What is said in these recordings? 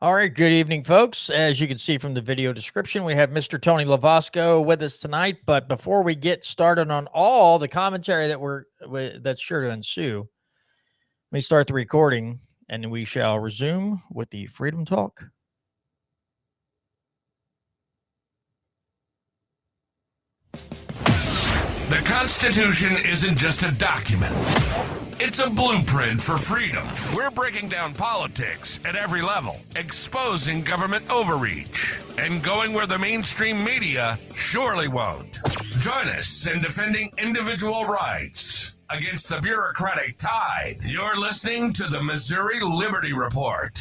All right, good evening, folks. As you can see from the video description, we have Mr. Tony Lovasco with us tonight. But before we get started on all the commentary that's sure to ensue, let me start the recording, and we shall resume with the Freedom Talk. The Constitution isn't just a document. It's a blueprint for freedom. We're breaking down politics at every level, exposing government overreach, and going where the mainstream media surely won't. Join us in defending individual rights against the bureaucratic tide. You're listening to the Missouri Liberty Report.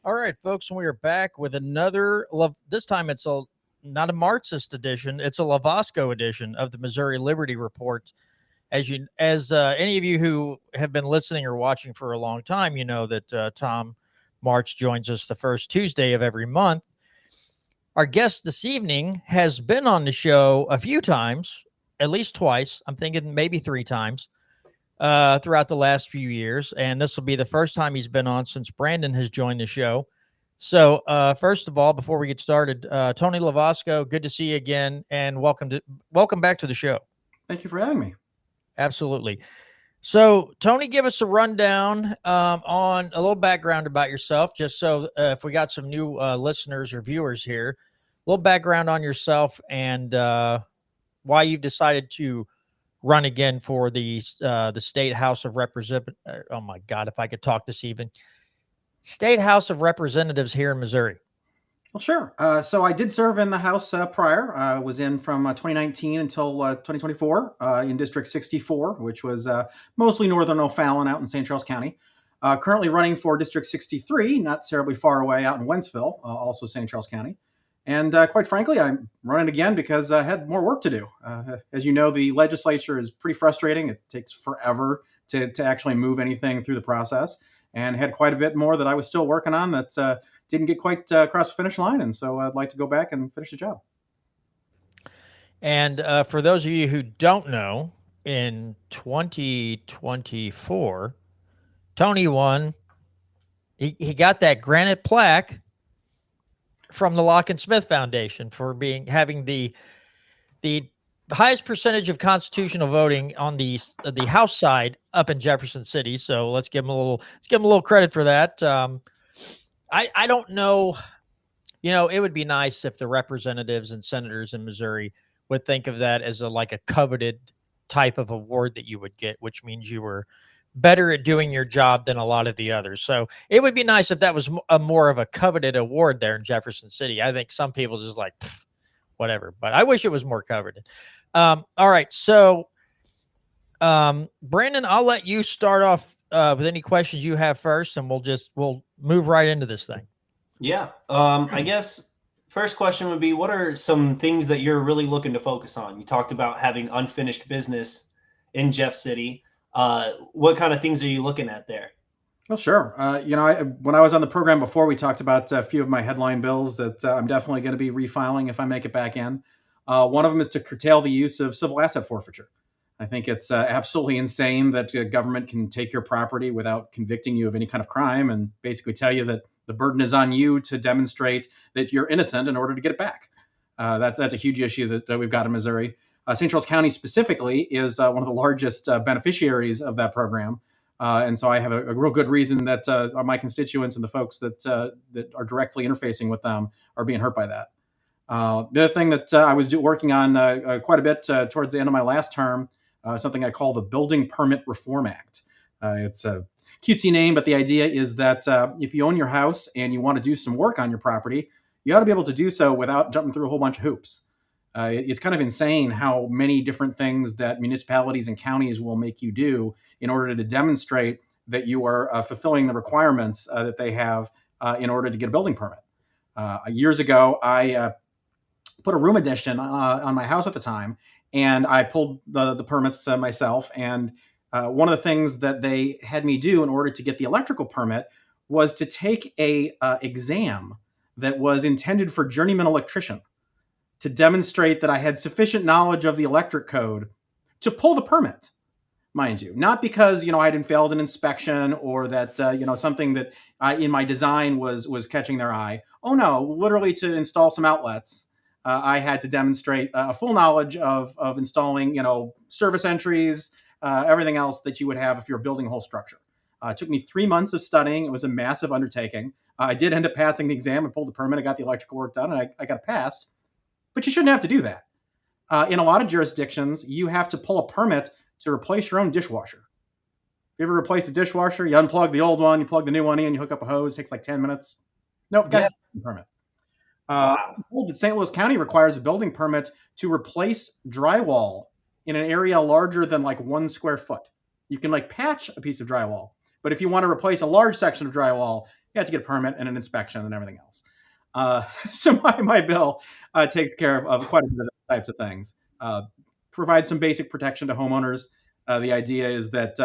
All right, folks, and we are back with another. This time it's not a Marxist edition; it's a Lovasco edition of the Missouri Liberty Report. As any of you who have been listening or watching for a long time, you know that Tom March joins us the first Tuesday of every month. Our guest this evening has been on the show a few times, at least twice. I'm thinking maybe 3 times throughout the last few years, and this will be the first time he's been on since Brandon has joined the show. So, first of all, before we get started, Tony Lovasco, good to see you again, and welcome back to the show. Thank you for having me. Absolutely. So, Tony, give us a rundown on a little background about yourself, just so if we got some new listeners or viewers here, a little background on yourself and why you've decided to run again for the State House of Representatives. Oh my God, if I could talk this even. State House of Representatives here in Missouri. Well, sure. So I did serve in the House prior. I was in from 2019 until 2024 in District 64, which was mostly northern O'Fallon out in St. Charles County. Currently running for District 63, not terribly far away out in Wentzville, also St. Charles County. And quite frankly, I'm running again because I had more work to do. As you know, the legislature is pretty frustrating. It takes forever to actually move anything through the process, and had quite a bit more that I was still working on that didn't get quite across the finish line. And so I'd like to go back and finish the job. And for those of you who don't know, in 2024, Tony won. He got that granite plaque from the Lock and Smith Foundation for having the highest percentage of constitutional voting on the House side up in Jefferson City. So let's give him a little credit for that. I don't know, it would be nice if the representatives and senators in Missouri would think of that as a coveted type of award that you would get, which means you were better at doing your job than a lot of the others. So it would be nice if that was a more of a coveted award there in Jefferson City. I think some people just whatever, but I wish it was more coveted. All right. So, Brandon, I'll let you start off with any questions you have first, and we'll move right into this thing. Yeah. I guess first question would be, what are some things that you're really looking to focus on? You talked about having unfinished business in Jeff City. What kind of things are you looking at there? Well, sure. When I was on the program before, we talked about a few of my headline bills that I'm definitely going to be refiling if I make it back in. One of them is to curtail the use of civil asset forfeiture. I think it's absolutely insane that government can take your property without convicting you of any kind of crime and basically tell you that the burden is on you to demonstrate that you're innocent in order to get it back. That's a huge issue that we've got in Missouri. St. Charles County specifically is one of the largest beneficiaries of that program. And so I have a real good reason that my constituents and the folks that are directly interfacing with them are being hurt by that. The other thing that I was working on quite a bit towards the end of my last term, something I call the Building Permit Reform Act. It's a cutesy name, but the idea is that if you own your house and you want to do some work on your property, you ought to be able to do so without jumping through a whole bunch of hoops. It's kind of insane how many different things that municipalities and counties will make you do in order to demonstrate that you are fulfilling the requirements that they have in order to get a building permit. Years ago, I put a room addition on my house at the time, and I pulled the permits myself. And one of the things that they had me do in order to get the electrical permit was to take a exam that was intended for journeyman electrician, to demonstrate that I had sufficient knowledge of the electric code to pull the permit. mind you, not because I hadn't failed an inspection or that something that in my design was catching their eye. Oh no, literally to install some outlets, I had to demonstrate a full knowledge of installing service entries, everything else that you would have if you're building a whole structure. It took me 3 months of studying. It was a massive undertaking. I did end up passing the exam. I pulled the permit. I got the electrical work done, and I got passed. But you shouldn't have to do that. In a lot of jurisdictions, you have to pull a permit to replace your own dishwasher. If you ever replace a dishwasher, you unplug the old one, you plug the new one in, you hook up a hose, it takes like 10 minutes. Nope, got a permit. Wow. St. Louis County requires a building permit to replace drywall in an area larger than like 1 square foot. You can like patch a piece of drywall, but if you want to replace a large section of drywall, you have to get a permit and an inspection and everything else. So my bill takes care of quite a bit of those types of things. Provide some basic protection to homeowners. The idea is that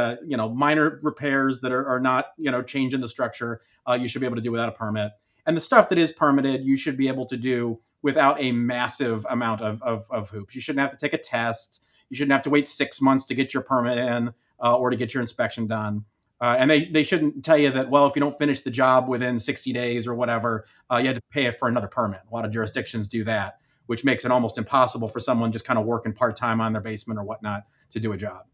minor repairs that are not changing the structure, you should be able to do without a permit. And the stuff that is permitted, you should be able to do without a massive amount of hoops. You shouldn't have to take a test. You shouldn't have to wait 6 months to get your permit in or to get your inspection done. And they shouldn't tell you that, well, if you don't finish the job within 60 days or whatever, you had to pay it for another permit. A lot of jurisdictions do that, which makes it almost impossible for someone just kind of working part-time on their basement or whatnot to do a job.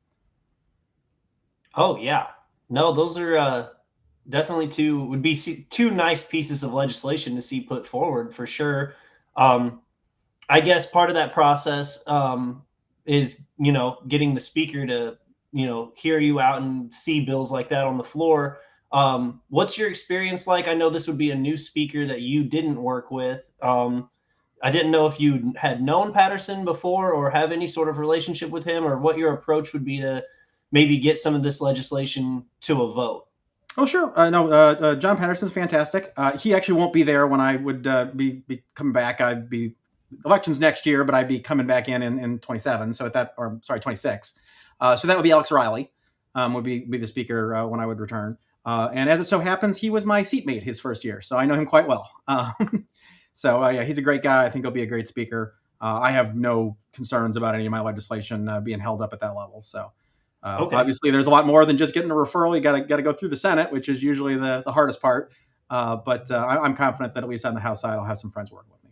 Oh yeah. No, those are definitely two nice pieces of legislation to see put forward for sure. I guess part of that process is getting the speaker to hear you out and see bills like that on the floor. What's your experience like? I know this would be a new speaker that you didn't work with. I didn't know if you had known Patterson before or have any sort of relationship with him, or what your approach would be to maybe get some of this legislation to a vote. Oh, sure. No, John Patterson's fantastic. He actually won't be there when I would be coming back. I'd be elections next year, but I'd be coming back in 27. So 26. So that would be Alex Riley, would be the speaker when I would return. And as it so happens, he was my seatmate his first year, so I know him quite well. Yeah, he's a great guy. I think he'll be a great speaker. I have no concerns about any of my legislation being held up at that level. So Okay. obviously, there's a lot more than just getting a referral. You got to go through the Senate, which is usually the hardest part. But I'm confident that at least on the House side, I'll have some friends working with me.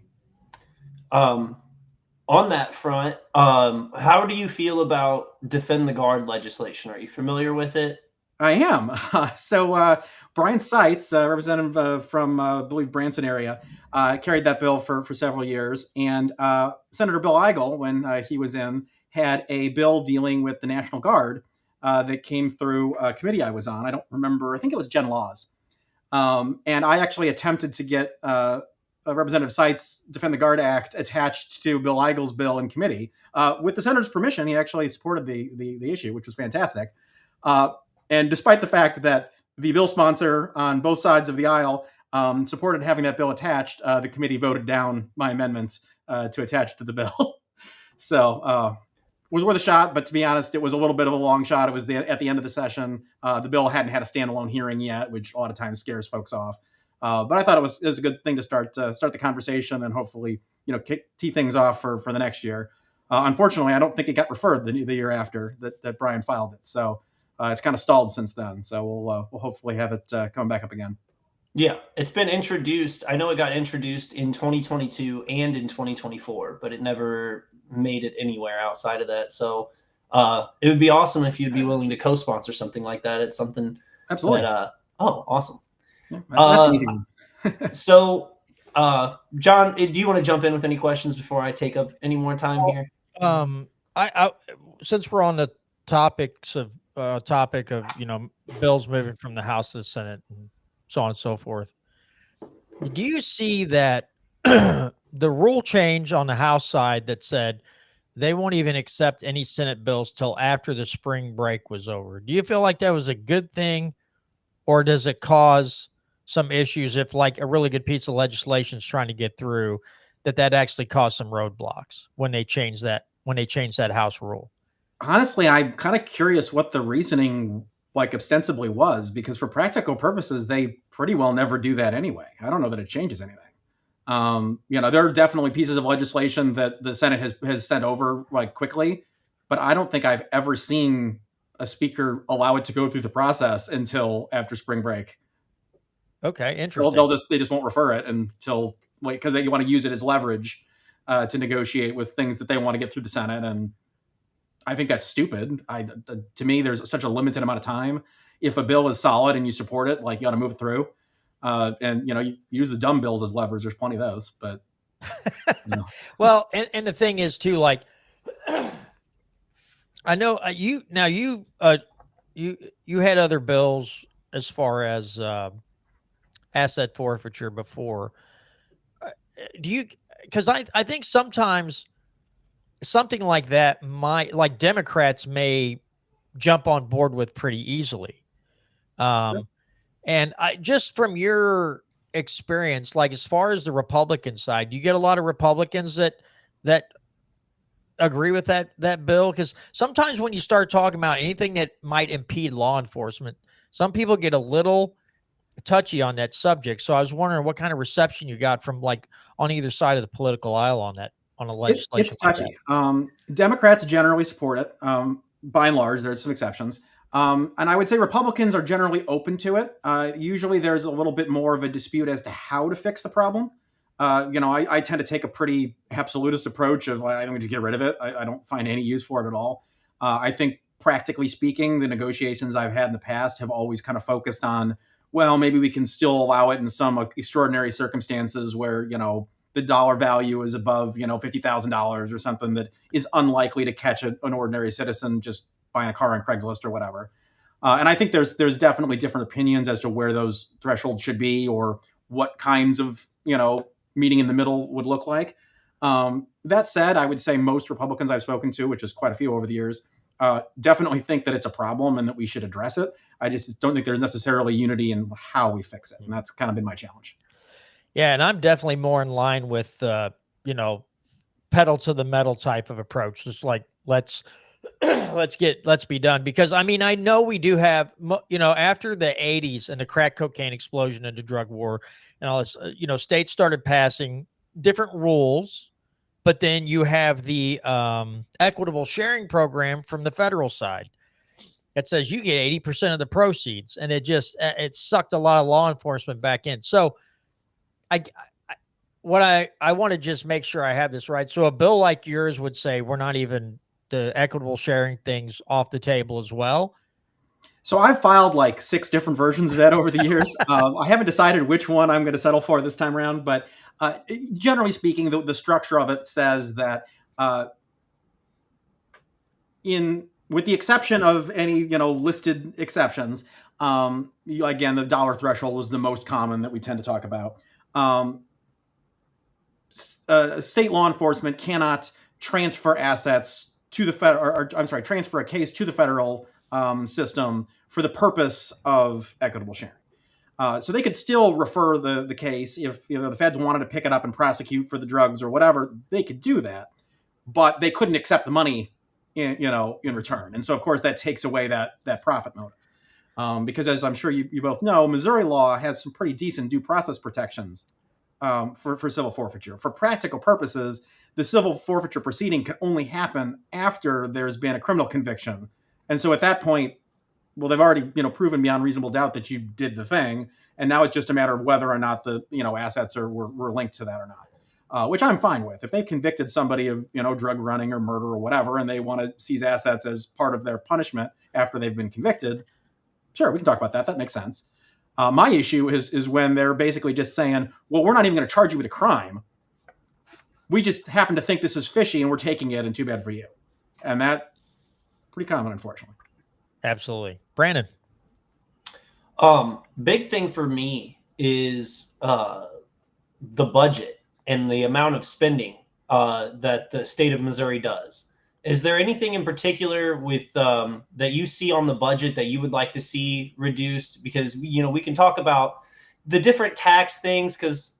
On that front, how do you feel about Defend the Guard legislation? Are you familiar with it? I am. Brian Seitz, representative from, I believe, Branson area, carried that bill for several years. And Senator Bill Eigel, when he was in, had a bill dealing with the National Guard that came through a committee I was on. I don't remember. I think it was Gen Laws. And I actually attempted to get Representative Seitz' Defend the Guard Act attached to Bill Eigel's bill in committee. With the senator's permission, he actually supported the issue, which was fantastic. And despite the fact that the bill sponsor on both sides of the aisle supported having that bill attached, the committee voted down my amendments to attach to the bill. So it was worth a shot, but to be honest, it was a little bit of a long shot. It was at the end of the session. The bill hadn't had a standalone hearing yet, which a lot of times scares folks off. But I thought it was a good thing to start the conversation and hopefully tee things off for the next year. Unfortunately, I don't think it got referred the year after that Brian filed it. So it's kind of stalled since then. So we'll hopefully have it come back up again. Yeah, it's been introduced. I know it got introduced in 2022 and in 2024, but it never made it anywhere outside of that. So it would be awesome if you'd be willing to co-sponsor something like that. It's something Absolutely. Awesome. Yeah, that's an easy one. So, John, do you want to jump in with any questions before I take up any more time here? I since we're on the topic of bills moving from the House to the Senate and so on and so forth, do you see that the rule change on the House side that said they won't even accept any Senate bills till after the spring break was over? Do you feel like that was a good thing, or does it cause some issues if like a really good piece of legislation is trying to get through, that actually caused some roadblocks when they changed that House rule? Honestly, I'm kind of curious what the reasoning ostensibly was, because for practical purposes, they pretty well never do that anyway. I don't know that it changes anything. There are definitely pieces of legislation that the Senate has sent over quickly, but I don't think I've ever seen a speaker allow it to go through the process until after spring break. Okay, interesting. They just won't refer it until because they want to use it as leverage to negotiate with things that they want to get through the Senate, and I think that's stupid. To me, there's such a limited amount of time. If a bill is solid and you support it, like you got to move it through. And you use the dumb bills as levers. There's plenty of those, but Well, and the thing is too, like, I know you had other bills as far as asset forfeiture before. Do you? Because I think sometimes something like that like Democrats may jump on board with pretty easily. And I just from your experience, like as far as the Republican side, do you get a lot of Republicans that agree with that bill? Because sometimes when you start talking about anything that might impede law enforcement, some people get a little touchy on that subject. So I was wondering what kind of reception you got from like on either side of the political aisle on a legislation. It's touchy. Democrats generally support it. By and large, there's some exceptions. And I would say Republicans are generally open to it. Usually there's a little bit more of a dispute as to how to fix the problem. I tend to take a pretty absolutist approach of I think we just get rid of it. I don't find any use for it at all. I think practically speaking, the negotiations I've had in the past have always kind of focused on, well, maybe we can still allow it in some extraordinary circumstances where, the dollar value is above, $50,000 or something that is unlikely to catch an ordinary citizen just buying a car on Craigslist or whatever. And I think there's definitely different opinions as to where those thresholds should be or what kinds of, meeting in the middle would look like. That said, I would say most Republicans I've spoken to, which is quite a few over the years, definitely think that it's a problem and that we should address it. I just don't think there's necessarily unity in how we fix it. And that's kind of been my challenge. Yeah. And I'm definitely more in line with, pedal to the metal type of approach. Just like, let's be done. Because I mean, I know we do have, after the 80s and the crack cocaine explosion and the drug war and all this, states started passing different rules, but then you have the equitable sharing program from the federal side that says you get 80% of the proceeds, and it sucked a lot of law enforcement back in. So I want to just make sure I have this right. So a bill like yours would say we're not even the equitable sharing things off the table as well. So I've filed like 6 different versions of that over the years. I haven't decided which one I'm going to settle for this time around, but generally speaking, the structure of it says that with the exception of any, listed exceptions, again, the dollar threshold is the most common that we tend to talk about. State law enforcement cannot transfer assets to the federal, transfer a case to the federal system for the purpose of equitable sharing. So they could still refer the case if the feds wanted to pick it up and prosecute for the drugs or whatever. They could do that, but they couldn't accept the money in return. And so of course that takes away that profit motive. Because as I'm sure you both know, Missouri law has some pretty decent due process protections for civil forfeiture. For practical purposes, the civil forfeiture proceeding can only happen after there's been a criminal conviction. And so at that point, well, they've already, proven beyond reasonable doubt that you did the thing. And now it's just a matter of whether or not the, assets were linked to that or not, which I'm fine with. If they convicted somebody of, drug running or murder or whatever, and they want to seize assets as part of their punishment after they've been convicted, sure, we can talk about that. That makes sense. My issue is when they're basically just saying, well, we're not even going to charge you with a crime. We just happen to think this is fishy and we're taking it, and too bad for you. And that's pretty common, unfortunately. Absolutely. Brandon. Big thing for me is the budget and the amount of spending that the state of Missouri does. Is there anything in particular with that you see on the budget that you would like to see reduced? Because we can talk about the different tax things, because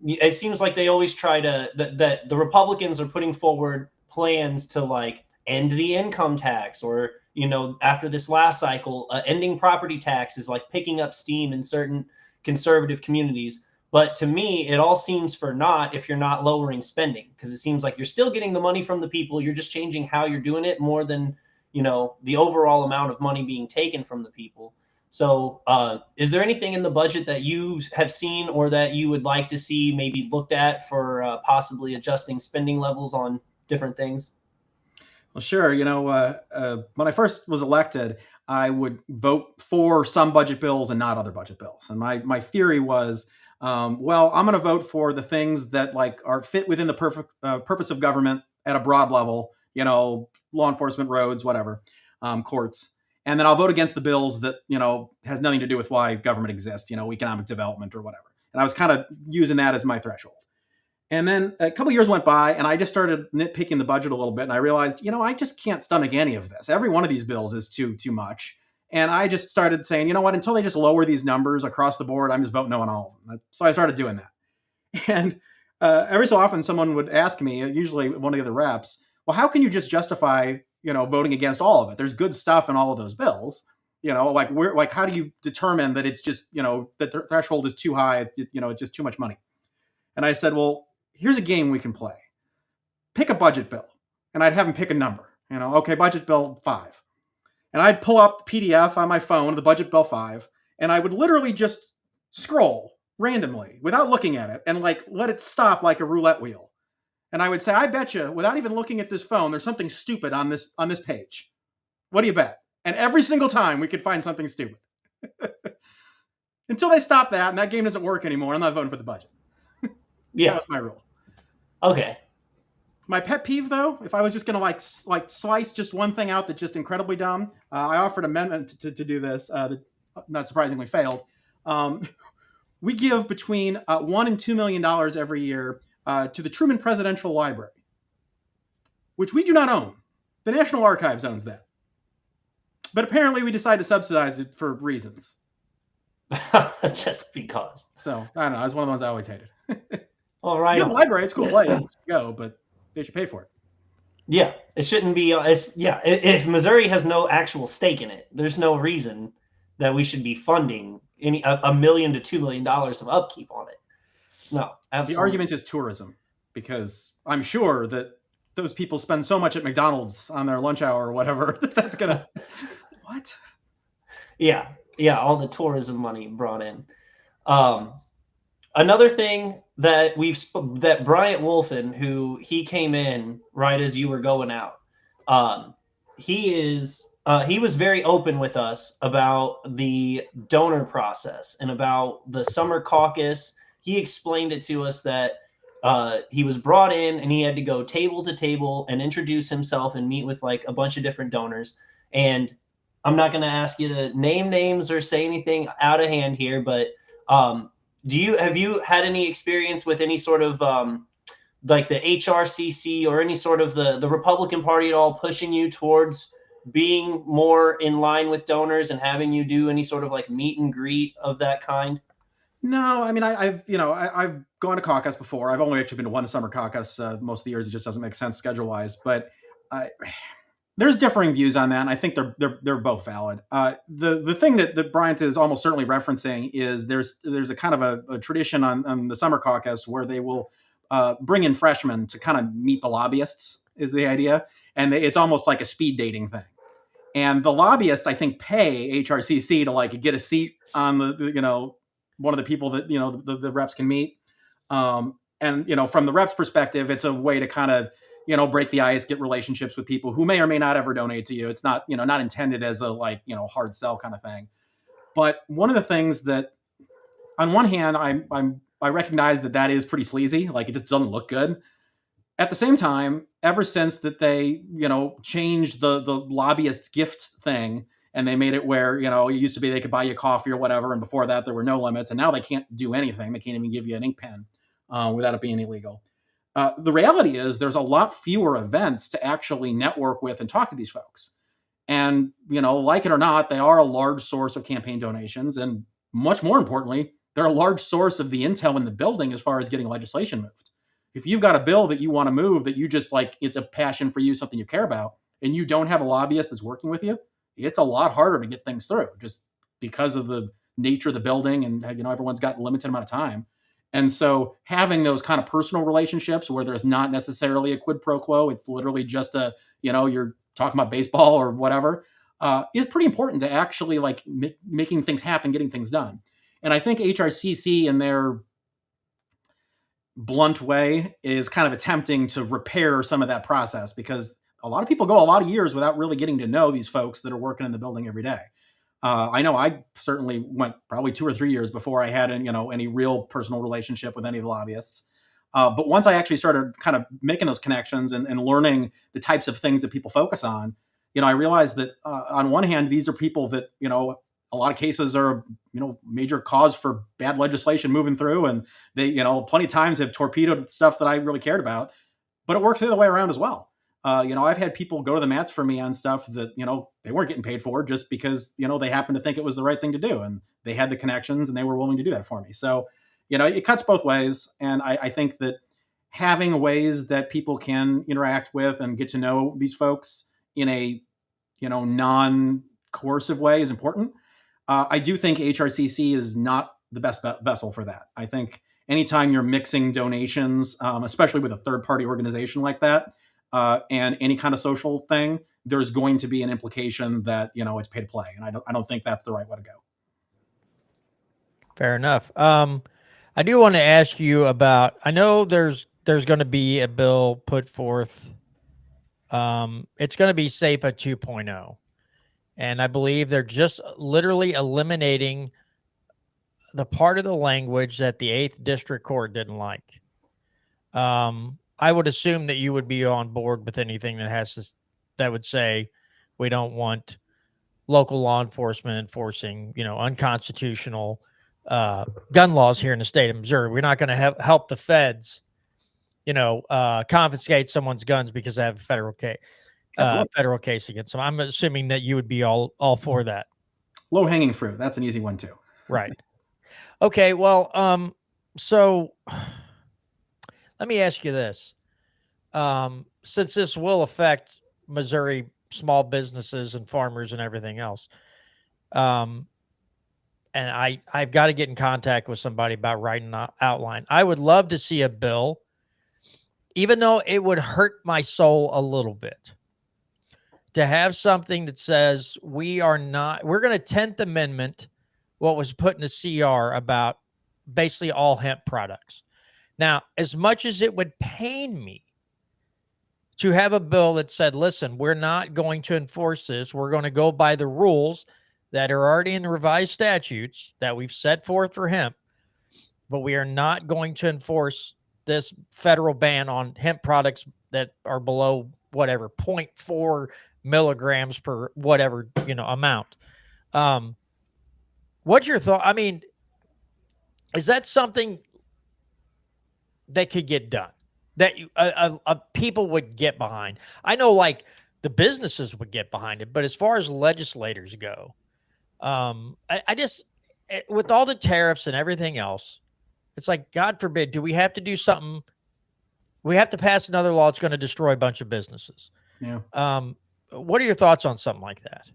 it seems like they always try to that the Republicans are putting forward plans to like end the income tax, or after this last cycle, ending property tax is like picking up steam in certain conservative communities. But to me, it all seems for naught if you're not lowering spending, because it seems like you're still getting the money from the people. You're just changing how you're doing it more than the overall amount of money being taken from the people. So is there anything in the budget that you have seen or that you would like to see maybe looked at for possibly adjusting spending levels on different things? Well, sure. When I first was elected, I would vote for some budget bills and not other budget bills. And my theory was, well, I'm going to vote for the things that like are fit within the perfect purpose of government at a broad level. Law enforcement, roads, whatever, courts. And then I'll vote against the bills that has nothing to do with why government exists. Economic development or whatever. And I was kind of using that as my threshold. And then a couple years went by, and I just started nitpicking the budget a little bit, and I realized, I just can't stomach any of this. Every one of these bills is too much. And I just started saying, you know what, until they just lower these numbers across the board, I'm just voting no on all of them. So I started doing that. And every so often, someone would ask me, usually one of the other reps, well, how can you just justify, voting against all of it? There's good stuff in all of those bills. How do you determine that it's just, that the threshold is too high, it's just too much money? And I said, well, here's a game we can play. Pick a budget bill. And I'd have them pick a number. Okay, budget bill 5. And I'd pull up the PDF on my phone, the budget bill 5, and I would literally just scroll randomly without looking at it and let it stop like a roulette wheel. And I would say, I bet you, without even looking at this phone, there's something stupid on this page. What do you bet? And every single time we could find something stupid. Until they stop that, and that game doesn't work anymore, I'm not voting for the budget. Yeah. That was my rule. Okay. My pet peeve, though, if I was just going to slice just one thing out that's just incredibly dumb, I offered an amendment to do this that not surprisingly failed. We give between $1 and $2 million every year to the Truman Presidential Library, which we do not own. The National Archives owns that. But apparently we decided to subsidize it for reasons. Just because. So, I don't know. It's one of the ones I always hated. All right. The library, it's a cool place to go, but they should pay for it. Yeah, it shouldn't be. If Missouri has no actual stake in it, there's no reason that we should be funding $1 million to $2 million of upkeep on it. No, absolutely. The argument is tourism, because I'm sure that those people spend so much at McDonald's on their lunch hour or whatever. That's gonna what? Yeah, all the tourism money brought in. Another thing that that Bryant Wolfen, who he came in right as you were going out, he was very open with us about the donor process and about the summer caucus. He explained it to us that he was brought in and he had to go table to table and introduce himself and meet with a bunch of different donors. And I'm not going to ask you to name names or say anything out of hand here, but have you had any experience with any sort of the HRCC or any sort of the Republican Party at all pushing you towards being more in line with donors and having you do any sort of meet and greet of that kind? No, I mean, I've gone to caucus before. I've only actually been to one summer caucus. Most of the years, it just doesn't make sense schedule wise. But there's differing views on that, and I think they're both valid. The thing that Bryant is almost certainly referencing is there's a kind of a tradition on the summer caucus where they will bring in freshmen to kind of meet the lobbyists, is the idea, and it's almost like a speed dating thing. And the lobbyists, I think, pay HRCC to get a seat on the one of the people that the reps can meet. And from the reps' perspective, it's a way to kind of break the ice, get relationships with people who may or may not ever donate to you. It's not, not intended as a hard sell kind of thing. But one of the things that, on one hand, I recognize that is pretty sleazy. It just doesn't look good. At the same time, ever since that they, changed the lobbyist gift thing, and they made it where, it used to be they could buy you coffee or whatever. And before that, there were no limits. And now they can't do anything. They can't even give you an ink pen without it being illegal. The reality is there's a lot fewer events to actually network with and talk to these folks. And, like it or not, they are a large source of campaign donations. And much more importantly, they're a large source of the intel in the building as far as getting legislation moved. If you've got a bill that you want to move, that you just it's a passion for you, something you care about, and you don't have a lobbyist that's working with you, it's a lot harder to get things through just because of the nature of the building. And, everyone's got a limited amount of time. And so having those kind of personal relationships where there's not necessarily a quid pro quo, it's literally just you're talking about baseball or whatever, is pretty important to actually like making things happen, getting things done. And I think HRCC in their blunt way is kind of attempting to repair some of that process, because a lot of people go a lot of years without really getting to know these folks that are working in the building every day. I know I certainly went probably 2 or 3 years before I had any real personal relationship with any of the lobbyists. But once I actually started kind of making those connections and learning the types of things that people focus on, I realized that on one hand, these are people that, a lot of cases are, major cause for bad legislation moving through. And they, plenty of times have torpedoed stuff that I really cared about, but it works the other way around as well. I've had people go to the mats for me on stuff that, they weren't getting paid for just because, they happened to think it was the right thing to do. And they had the connections and they were willing to do that for me. So, it cuts both ways. And I think that having ways that people can interact with and get to know these folks in a, non-coercive way is important. I do think HRCC is not the best vessel for that. I think anytime you're mixing donations, especially with a third-party organization like that, and any kind of social thing, there's going to be an implication that, it's pay to play. And I don't think that's the right way to go. Fair enough. I do want to ask you about, I know there's going to be a bill put forth. It's going to be SAPA 2.0. And I believe they're just literally eliminating the part of the language that the 8th District Court didn't like. I would assume that you would be on board with anything that would say we don't want local law enforcement enforcing, unconstitutional gun laws here in the state of Missouri. We're not going to help the feds, confiscate someone's guns because they have a federal case against them. I'm assuming that you would be all for that. Low hanging fruit. That's an easy one too. Right. Okay. Well, so let me ask you this. Since this will affect Missouri small businesses and farmers and everything else, and I've got to get in contact with somebody about writing an outline. I would love to see a bill, even though it would hurt my soul a little bit, to have something that says we're going to 10th Amendment what was put in the CR about basically all hemp products. Now, as much as it would pain me to have a bill that said, listen, we're not going to enforce this. We're going to go by the rules that are already in the revised statutes that we've set forth for hemp, but we are not going to enforce this federal ban on hemp products that are below whatever 0.4 milligrams per whatever, amount. What's your thought? I mean, is that something that could get done, that people would get behind? I know like the businesses would get behind it, but as far as legislators go, I just, with all the tariffs and everything else, it's like, God forbid, do we have to do something? We have to pass another law that's going to destroy a bunch of businesses. Yeah. What are your thoughts on something like that?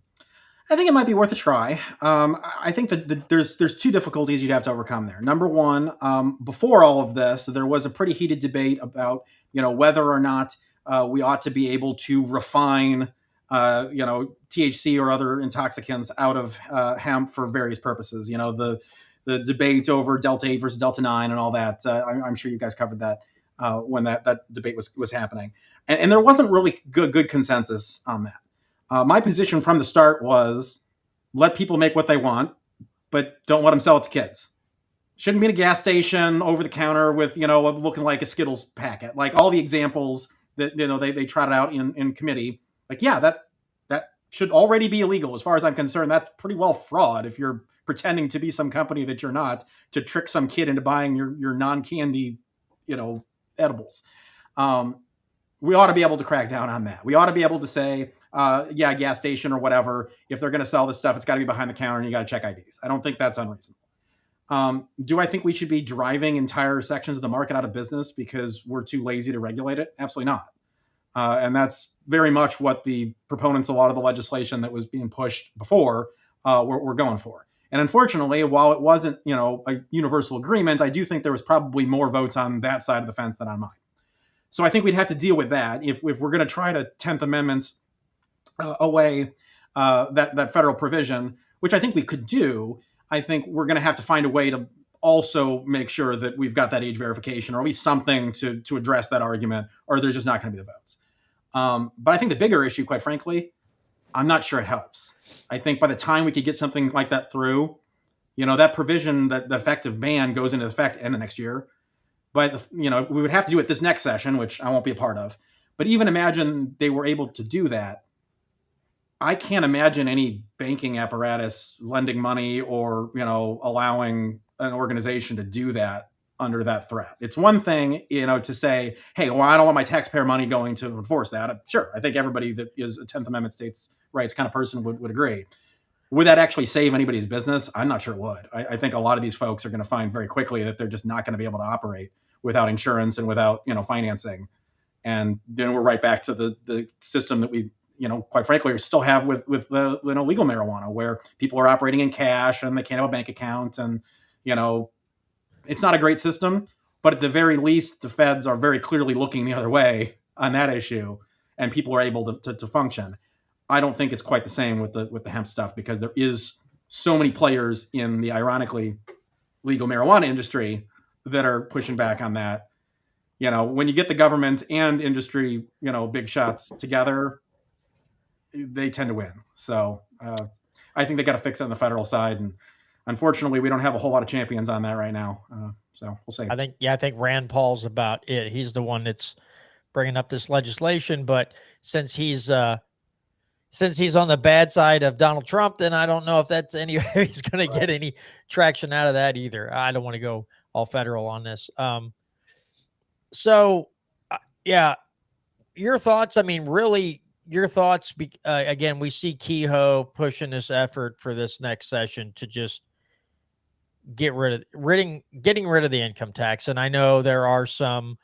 I think it might be worth a try. I think that there's 2 difficulties you'd have to overcome there. Number one, before all of this, there was a pretty heated debate about, whether or not we ought to be able to refine, THC or other intoxicants out of hemp for various purposes. The debate over Delta 8 versus Delta 9 and all that. I'm sure you guys covered that when that debate was happening. And there wasn't really good consensus on that. My position from the start was let people make what they want, but don't let them sell it to kids. Shouldn't be in a gas station over the counter with, looking like a Skittles packet. Like all the examples that, they trotted out in committee. Like, yeah, that should already be illegal. As far as I'm concerned, that's pretty well fraud if you're pretending to be some company that you're not, to trick some kid into buying your non-candy, edibles. We ought to be able to crack down on that. We ought to be able to say, gas station or whatever, if they're going to sell this stuff, it's got to be behind the counter and you got to check IDs. I don't think that's unreasonable. Do I think we should be driving entire sections of the market out of business because we're too lazy to regulate it? Absolutely not. And that's very much what the proponents of a lot of the legislation that was being pushed before were going for. And unfortunately, while it wasn't, a universal agreement, I do think there was probably more votes on that side of the fence than on mine. So I think we'd have to deal with that if we're going to try to 10th Amendment away that federal provision, which I think we could do. I think we're going to have to find a way to also make sure that we've got that age verification, or at least something to address that argument, or there's just not going to be the votes. But I think the bigger issue, quite frankly, I'm not sure it helps. I think by the time we could get something like that through, that provision, that the effective ban goes into effect end of next year. But, we would have to do it this next session, which I won't be a part of. But even imagine they were able to do that. I can't imagine any banking apparatus lending money or, allowing an organization to do that under that threat. It's one thing, to say, hey, well, I don't want my taxpayer money going to enforce that. Sure, I think everybody that is a 10th Amendment states' rights kind of person would agree. Would that actually save anybody's business? I'm not sure it would. I think a lot of these folks are going to find very quickly that they're just not going to be able to operate without insurance and without, financing. And then we're right back to the system that we, quite frankly, still have with the legal marijuana, where people are operating in cash and they can't have a bank account. And, it's not a great system, but at the very least, the feds are very clearly looking the other way on that issue, and people are able to function. I don't think it's quite the same with the hemp stuff, because there is so many players in the ironically legal marijuana industry that are pushing back on that. When you get the government and industry, big shots together, they tend to win. So I think they got to fix it on the federal side. And unfortunately, we don't have a whole lot of champions on that right now. So we'll see. I think Rand Paul's about it. He's the one that's bringing up this legislation. But since he's on the bad side of Donald Trump, then I don't know if that's he's going to get any traction out of that either. I don't want to go all federal on this. Yeah, your thoughts. I mean, really, your thoughts. Again, we see Kehoe pushing this effort for this next session to just getting rid of the income tax. And I know there are some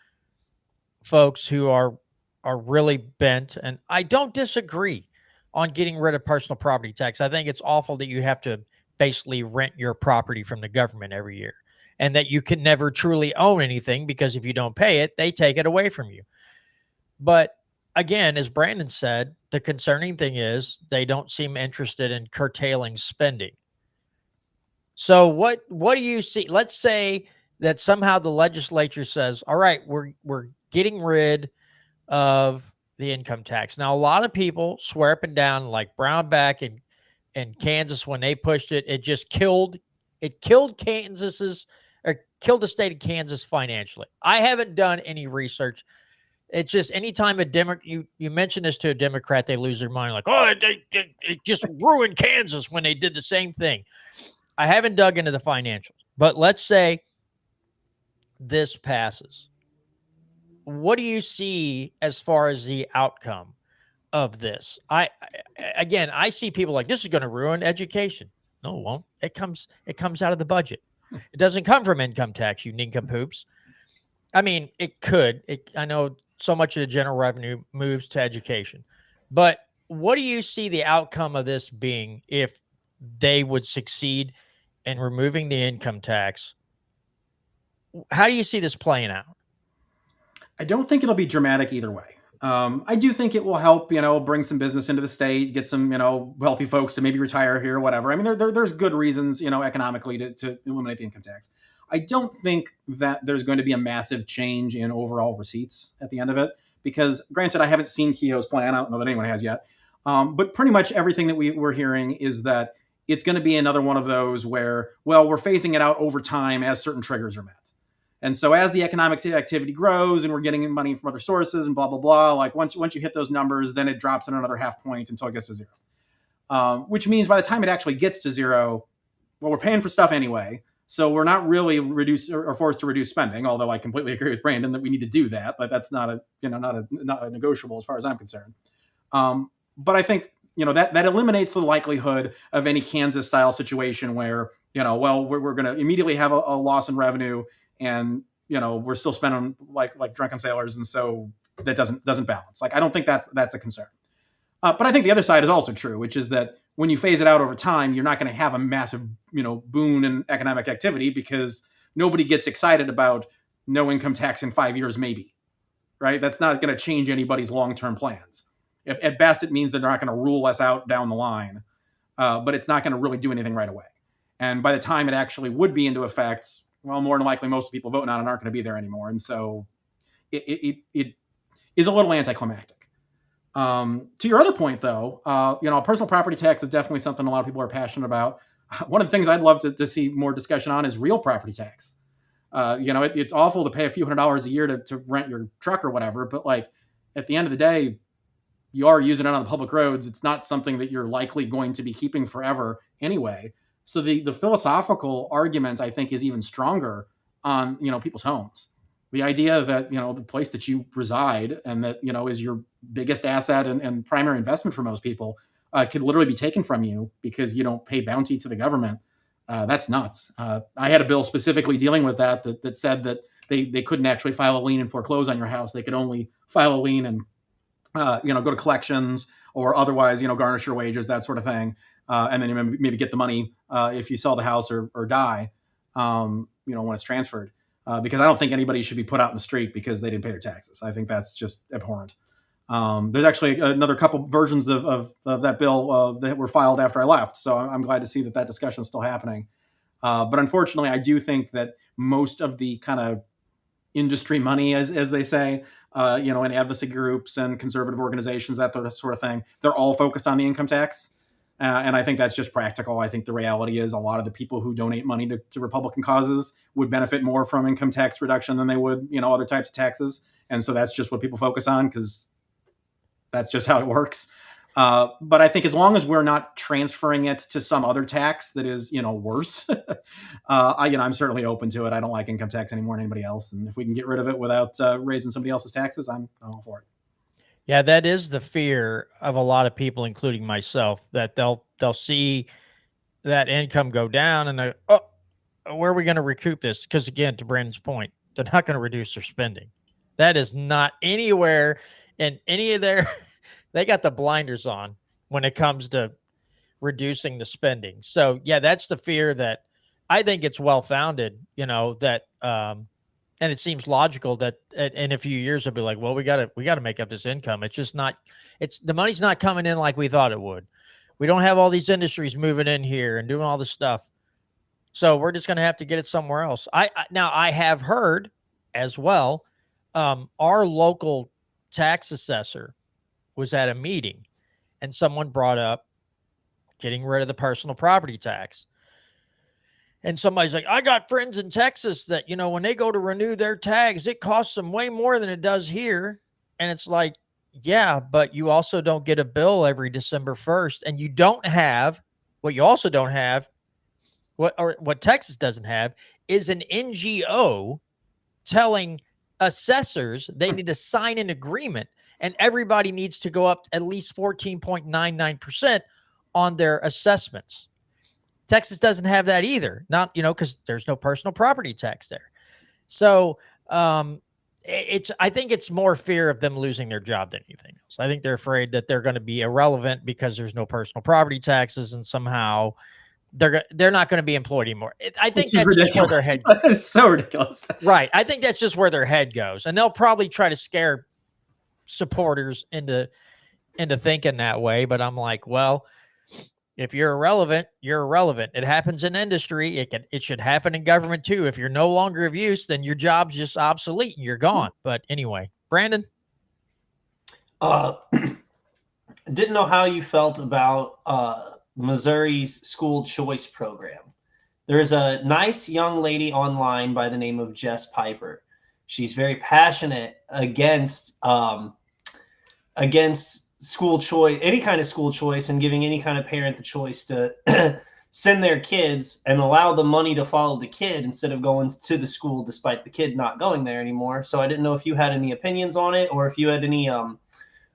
folks who are really bent, and I don't disagree on getting rid of personal property tax. I think it's awful that you have to basically rent your property from the government every year, and that you can never truly own anything, because if you don't pay it, they take it away from you. But again, as Brandon said, the concerning thing is they don't seem interested in curtailing spending. So what do you see? Let's say that somehow the legislature says, all right, we're getting rid of the income tax. Now, a lot of people swear up and down, like Brownback and Kansas, when they pushed it, it just killed Kansas's, or killed the state of Kansas financially. I haven't done any research. It's just anytime you mention this to a Democrat, they lose their mind, like, oh, it just ruined Kansas when they did the same thing. I haven't dug into the financials, but let's say this passes. What do you see as far as the outcome of this? I see people like, this is going to ruin education. No, it won't. It comes out of the budget. It doesn't come from income tax, you nincompoops. I mean, it could. I know so much of the general revenue moves to education, but what do you see the outcome of this being if they would succeed in removing the income tax? How do you see this playing out? I don't think it'll be dramatic either way. I do think it will help, bring some business into the state, get some, wealthy folks to maybe retire here or whatever. I mean, there's good reasons, economically to eliminate the income tax. I don't think that there's going to be a massive change in overall receipts at the end of it, because granted, I haven't seen Kehoe's plan. I don't know that anyone has yet. But pretty much everything that we're hearing is that it's going to be another one of those where, well, we're phasing it out over time as certain triggers are met. And so as the economic activity grows and we're getting money from other sources and blah, blah, blah, like once you hit those numbers, then it drops in another half point until it gets to zero. Which means by the time it actually gets to zero, well, we're paying for stuff anyway. So we're not really forced to reduce spending, although I completely agree with Brandon that we need to do that. But that's not a negotiable as far as I'm concerned. But I think, that eliminates the likelihood of any Kansas style situation where, we're going to immediately have a loss in revenue, and, we're still spending like drunken sailors. And so that doesn't balance. Like, I don't think that's a concern. But I think the other side is also true, which is that when you phase it out over time, you're not going to have a massive, boon in economic activity, because nobody gets excited about no income tax in 5 years, maybe, right? That's not going to change anybody's long-term plans. At best, it means that they're not going to rule us out down the line, but it's not going to really do anything right away. And by the time it actually would be into effect, well, more than likely, most people voting on it aren't going to be there anymore. And so it is a little anticlimactic. To your other point, though, personal property tax is definitely something a lot of people are passionate about. One of the things I'd love to see more discussion on is real property tax. It's awful to pay a few $100s a year to rent your truck or whatever, but like at the end of the day, you are using it on the public roads. It's not something that you're likely going to be keeping forever anyway. So the philosophical argument, I think, is even stronger on, people's homes. The idea that, the place that you reside and that, is your biggest asset and primary investment for most people could literally be taken from you because you don't pay bounty to the government. That's nuts. I had a bill specifically dealing with that said that they couldn't actually file a lien and foreclose on your house. They could only file a lien and, go to collections or otherwise, garnish your wages, that sort of thing. And then you maybe get the money if you sell the house or die, when it's transferred. Because I don't think anybody should be put out in the street because they didn't pay their taxes. I think that's just abhorrent. There's actually another couple versions of that bill that were filed after I left. So I'm glad to see that discussion is still happening. But unfortunately, I do think that most of the kind of industry money, as they say, in advocacy groups and conservative organizations, that sort of thing, they're all focused on the income tax. And I think that's just practical. I think the reality is a lot of the people who donate money to Republican causes would benefit more from income tax reduction than they would, other types of taxes. And so that's just what people focus on because that's just how it works. But I think as long as we're not transferring it to some other tax that is, worse, I'm certainly open to it. I don't like income tax any more than anybody else. And if we can get rid of it without raising somebody else's taxes, I'm all for it. Yeah, that is the fear of a lot of people, including myself, that they'll see that income go down and where are we going to recoup this? Because again, to Brandon's point, they're not going to reduce their spending. That is not anywhere in any of their, they got the blinders on when it comes to reducing the spending. So yeah, that's the fear that I think it's well-founded, that, and it seems logical that in a few years, they'll be like, well, we got to make up this income. It's just not, the money's not coming in like we thought it would. We don't have all these industries moving in here and doing all this stuff. So we're just going to have to get it somewhere else. Now I have heard as well, our local tax assessor was at a meeting and someone brought up getting rid of the personal property tax. And somebody's like, I got friends in Texas that, when they go to renew their tags, it costs them way more than it does here. And it's like, yeah, but you also don't get a bill every December 1st. And you don't have, what you also don't have, what Texas doesn't have is an NGO telling assessors they need to sign an agreement and everybody needs to go up at least 14.99% on their assessments. Texas doesn't have that either. Not, because there's no personal property tax there. So I think it's more fear of them losing their job than anything else. I think they're afraid that they're going to be irrelevant because there's no personal property taxes and somehow they're not going to be employed anymore. I think that's ridiculous. Just where their head goes. It's so ridiculous. Right. I think that's just where their head goes. And they'll probably try to scare supporters into thinking that way. But I'm like, well, if you're irrelevant, you're irrelevant. It happens in industry. It should happen in government too. If you're no longer of use, then your job's just obsolete and you're gone. But anyway, Brandon? Didn't know how you felt about Missouri's school choice program. There's a nice young lady online by the name of Jess Piper. She's very passionate against school choice, any kind of school choice, and giving any kind of parent the choice to send their kids and allow the money to follow the kid instead of going to the school despite the kid not going there anymore. So I didn't know if you had any opinions on it or if you had any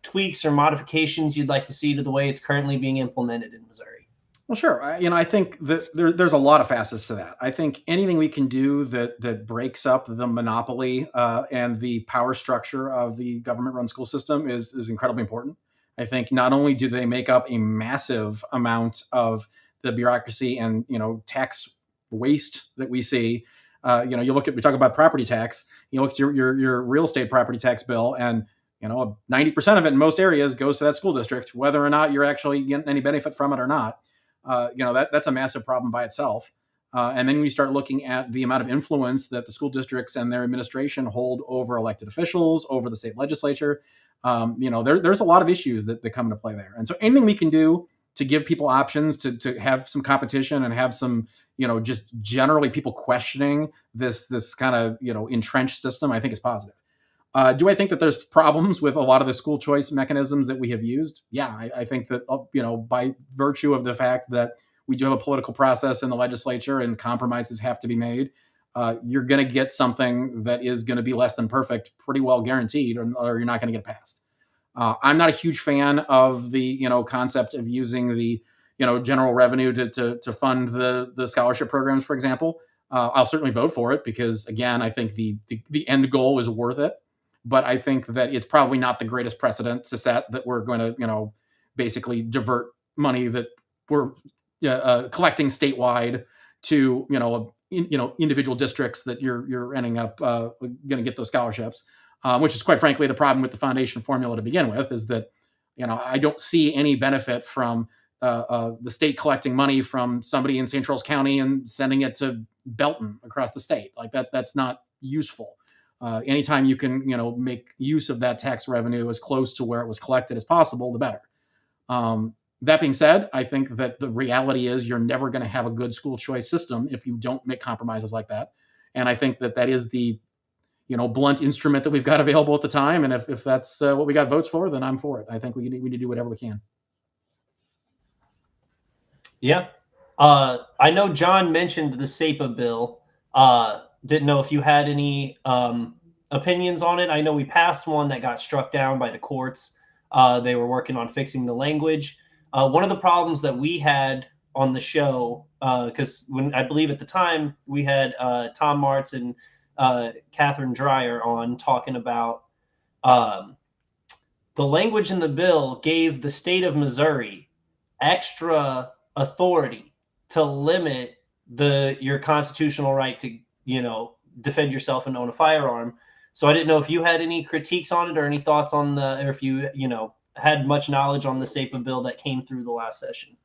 tweaks or modifications you'd like to see to the way it's currently being implemented in Missouri. Well, sure. I think that there's a lot of facets to that. I think anything we can do that breaks up the monopoly and the power structure of the government-run school system is incredibly important. I think not only do they make up a massive amount of the bureaucracy and tax waste that we see. We talk about property tax. You look at your real estate property tax bill, and 90% of it in most areas goes to that school district, whether or not you're actually getting any benefit from it or not. That's a massive problem by itself. And then we start looking at the amount of influence that the school districts and their administration hold over elected officials, over the state legislature. There's a lot of issues that come into play there. And so anything we can do to give people options, to have some competition and have some, just generally people questioning this kind of, entrenched system, I think is positive. Do I think that there's problems with a lot of the school choice mechanisms that we have used? Yeah, I think that, by virtue of the fact that we do have a political process in the legislature and compromises have to be made, you're going to get something that is going to be less than perfect, pretty well guaranteed, or you're not going to get passed. I'm not a huge fan of the, concept of using the, general revenue to fund the scholarship programs, for example. I'll certainly vote for it because, again, I think the end goal is worth it. But I think that it's probably not the greatest precedent to set that we're going to, basically divert money that we're collecting statewide to, individual districts that you're ending up going to get those scholarships, which is quite frankly the problem with the foundation formula to begin with, is that, I don't see any benefit from the state collecting money from somebody in St. Charles County and sending it to Belton across the state. Like that's not useful. Anytime you can, make use of that tax revenue as close to where it was collected as possible, the better. That being said, I think that the reality is you're never going to have a good school choice system if you don't make compromises like that. And I think that is the, blunt instrument that we've got available at the time. And if that's what we got votes for, then I'm for it. I think we need to do whatever we can. Yeah. I know John mentioned the SEPA bill. Didn't know if you had any opinions on it. I know we passed one that got struck down by the courts. They were working on fixing the language. One of the problems that we had on the show, because when I believe at the time we had Tom Martz and Catherine Dreyer on talking about the language in the bill gave the state of Missouri extra authority to limit your constitutional right to, defend yourself and own a firearm. So I didn't know if you had any critiques on it or any thoughts on or if you, had much knowledge on the SEPA bill that came through the last session.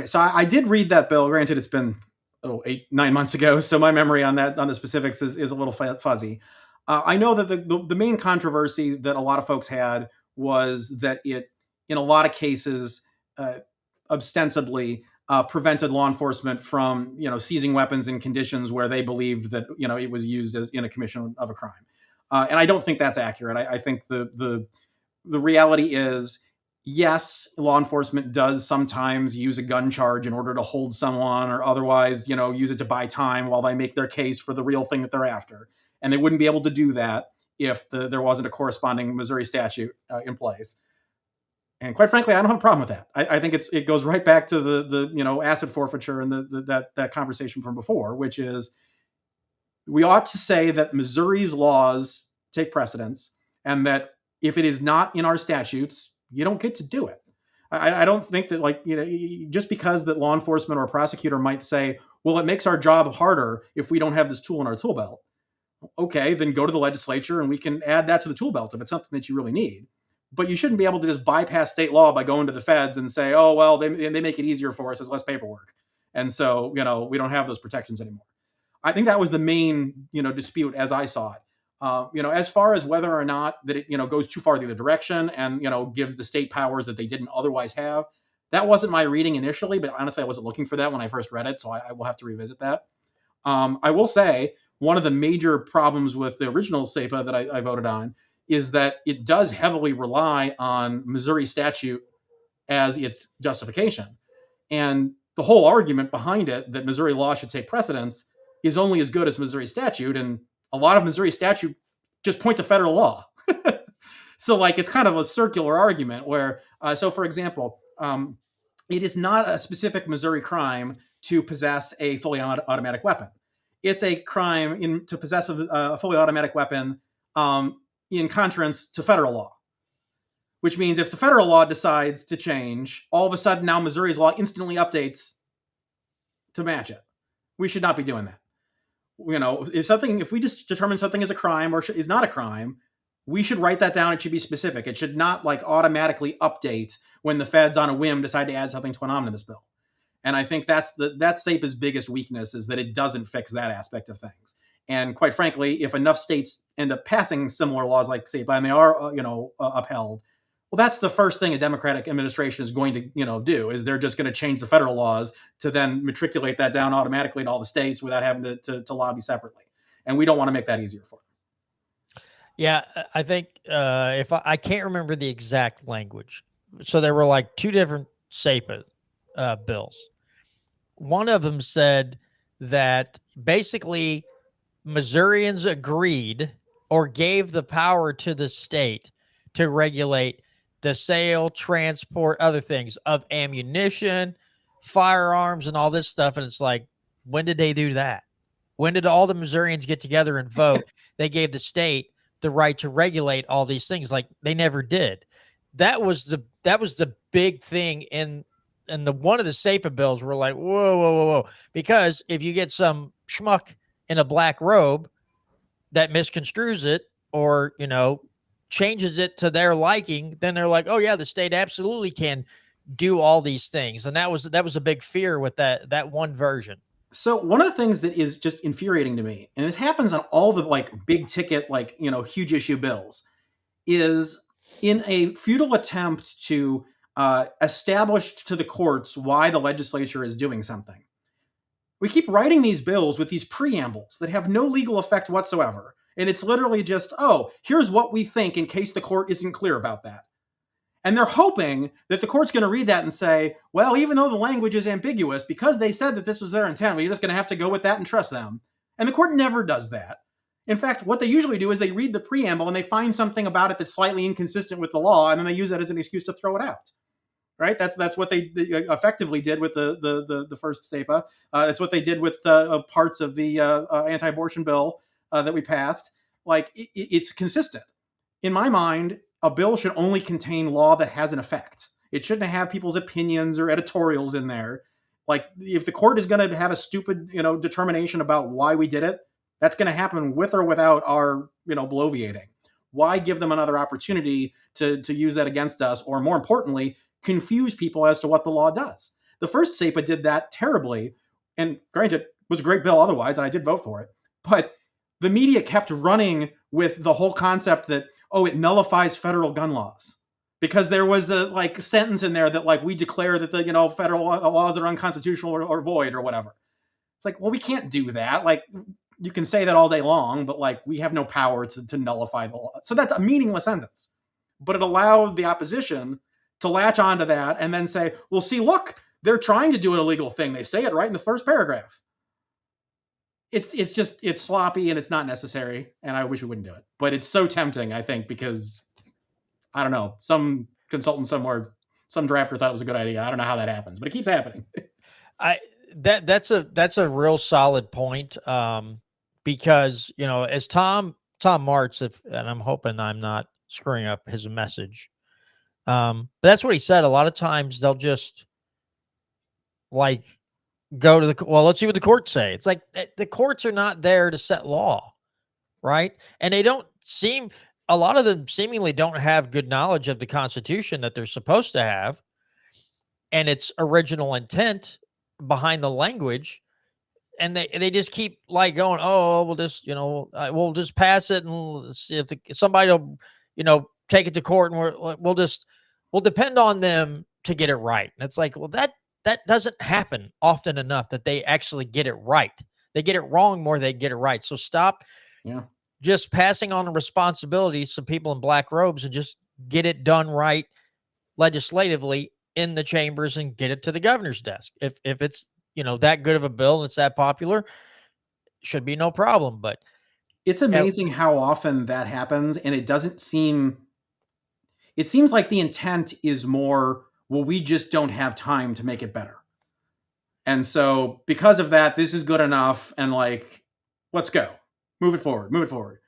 So I did read that bill. Granted, it's been 8-9 months ago, so my memory on the specifics is a little fuzzy. I know that the main controversy that a lot of folks had was that it, in a lot of cases, ostensibly prevented law enforcement from, seizing weapons in conditions where they believed that, it was used as in a commission of a crime. And I don't think that's accurate. I think the reality is, yes, law enforcement does sometimes use a gun charge in order to hold someone or otherwise, use it to buy time while they make their case for the real thing that they're after. And they wouldn't be able to do that if there wasn't a corresponding Missouri statute in place. And quite frankly, I don't have a problem with that. I think it goes right back to the asset forfeiture and that conversation from before, which is we ought to say that Missouri's laws take precedence and that if it is not in our statutes, you don't get to do it. I don't think that just because that law enforcement or a prosecutor might say, well, it makes our job harder if we don't have this tool in our tool belt. Okay, then go to the legislature and we can add that to the tool belt if it's something that you really need. But you shouldn't be able to just bypass state law by going to the feds and say, oh, well, they make it easier for us. There's less paperwork. And so, we don't have those protections anymore. I think that was the main, dispute as I saw it. As far as whether or not that it, goes too far the other direction and, gives the state powers that they didn't otherwise have. That wasn't my reading initially, but honestly, I wasn't looking for that when I first read it. So I will have to revisit that. I will say one of the major problems with the original SEPA that I voted on is that it does heavily rely on Missouri statute as its justification. And the whole argument behind it that Missouri law should take precedence is only as good as Missouri statute. And a lot of Missouri statute just point to federal law. So it's kind of a circular argument where, so for example, it is not a specific Missouri crime to possess a fully automatic weapon. It's a crime to possess a fully automatic weapon in contrast to federal law, which means if the federal law decides to change, all of a sudden now Missouri's law instantly updates to match it. We should not be doing that. If we just determine something is a crime or is not a crime, we should write that down. It should be specific. It should not like automatically update when the feds on a whim decide to add something to an omnibus bill. And I think that's SAPA's biggest weakness, is that it doesn't fix that aspect of things. And quite frankly, if enough states end up passing similar laws like SAPA and they are, upheld, well, that's the first thing a Democratic administration is going to, do, is they're just going to change the federal laws to then matriculate that down automatically to all the states without having to lobby separately. And we don't want to make that easier for them. Yeah, I think if I can't remember the exact language. So there were like two different SAPA bills. One of them said that basically Missourians agreed or gave the power to the state to regulate the sale, transport, other things of ammunition, firearms, and all this stuff. And it's like, when did they do that? When did all the Missourians get together and vote? They gave the state the right to regulate all these things. Like, they never did. That was the big thing in the one of the SAPA bills. Were like, whoa, because if you get some schmuck in a black robe that misconstrues it or changes it to their liking, then they're like, oh yeah, the state absolutely can do all these things. And that was a big fear with that one version. So one of the things that is just infuriating to me, and it happens on all the like big ticket, like, huge issue bills, is in a futile attempt to establish to the courts why the legislature is doing something. We keep writing these bills with these preambles that have no legal effect whatsoever. And it's literally just, oh, here's what we think in case the court isn't clear about that. And they're hoping that the court's going to read that and say, well, even though the language is ambiguous, because they said that this was their intent, we're just going to have to go with that and trust them. And the court never does that. In fact, what they usually do is they read the preamble and they find something about it that's slightly inconsistent with the law, and then they use that as an excuse to throw it out. Right? That's what they effectively did with the first SAPA. It's what they did with parts of the anti-abortion bill that we passed. Like, it's consistent. In my mind, a bill should only contain law that has an effect. It shouldn't have people's opinions or editorials in there. Like, if the court is going to have a stupid, determination about why we did it, that's going to happen with or without our, bloviating. Why give them another opportunity to use that against us, or more importantly, confuse people as to what the law does? The first SAPA did that terribly, and granted, it was a great bill otherwise, and I did vote for it. But the media kept running with the whole concept that, oh, it nullifies federal gun laws, because there was a sentence in there that we declare that the federal laws are unconstitutional or void or whatever. It's like, well, we can't do that. You can say that all day long, but we have no power to nullify the law. So that's a meaningless sentence. But it allowed the opposition to latch onto that and then say, well, see, look, they're trying to do an illegal thing. They say it right in the first paragraph. It's sloppy and it's not necessary, and I wish we wouldn't do it. But it's so tempting, I think, because I don't know, some consultant somewhere, some drafter thought it was a good idea. I don't know how that happens, but it keeps happening. That's a real solid point. Because as Tom Martz, and I'm hoping I'm not screwing up his message. But that's what he said. A lot of times they'll just go to let's see what the courts say. It's like the courts are not there to set law, right? And a lot of them seemingly don't have good knowledge of the Constitution that they're supposed to have, and its original intent behind the language. And they just keep going, oh, we'll just pass it and see if somebody will, take it to court, and we'll depend on them to get it right. And it's like, well, that doesn't happen often enough that they actually get it right. They get it wrong more than they get it right. So stop just passing on the responsibilities to people in black robes and just get it done right legislatively in the chambers and get it to the governor's desk. If it's that good of a bill and it's that popular, should be no problem. But it's amazing how often that happens, and it seems like the intent is more, well, we just don't have time to make it better. And so because of that, this is good enough, and let's go. Move it forward.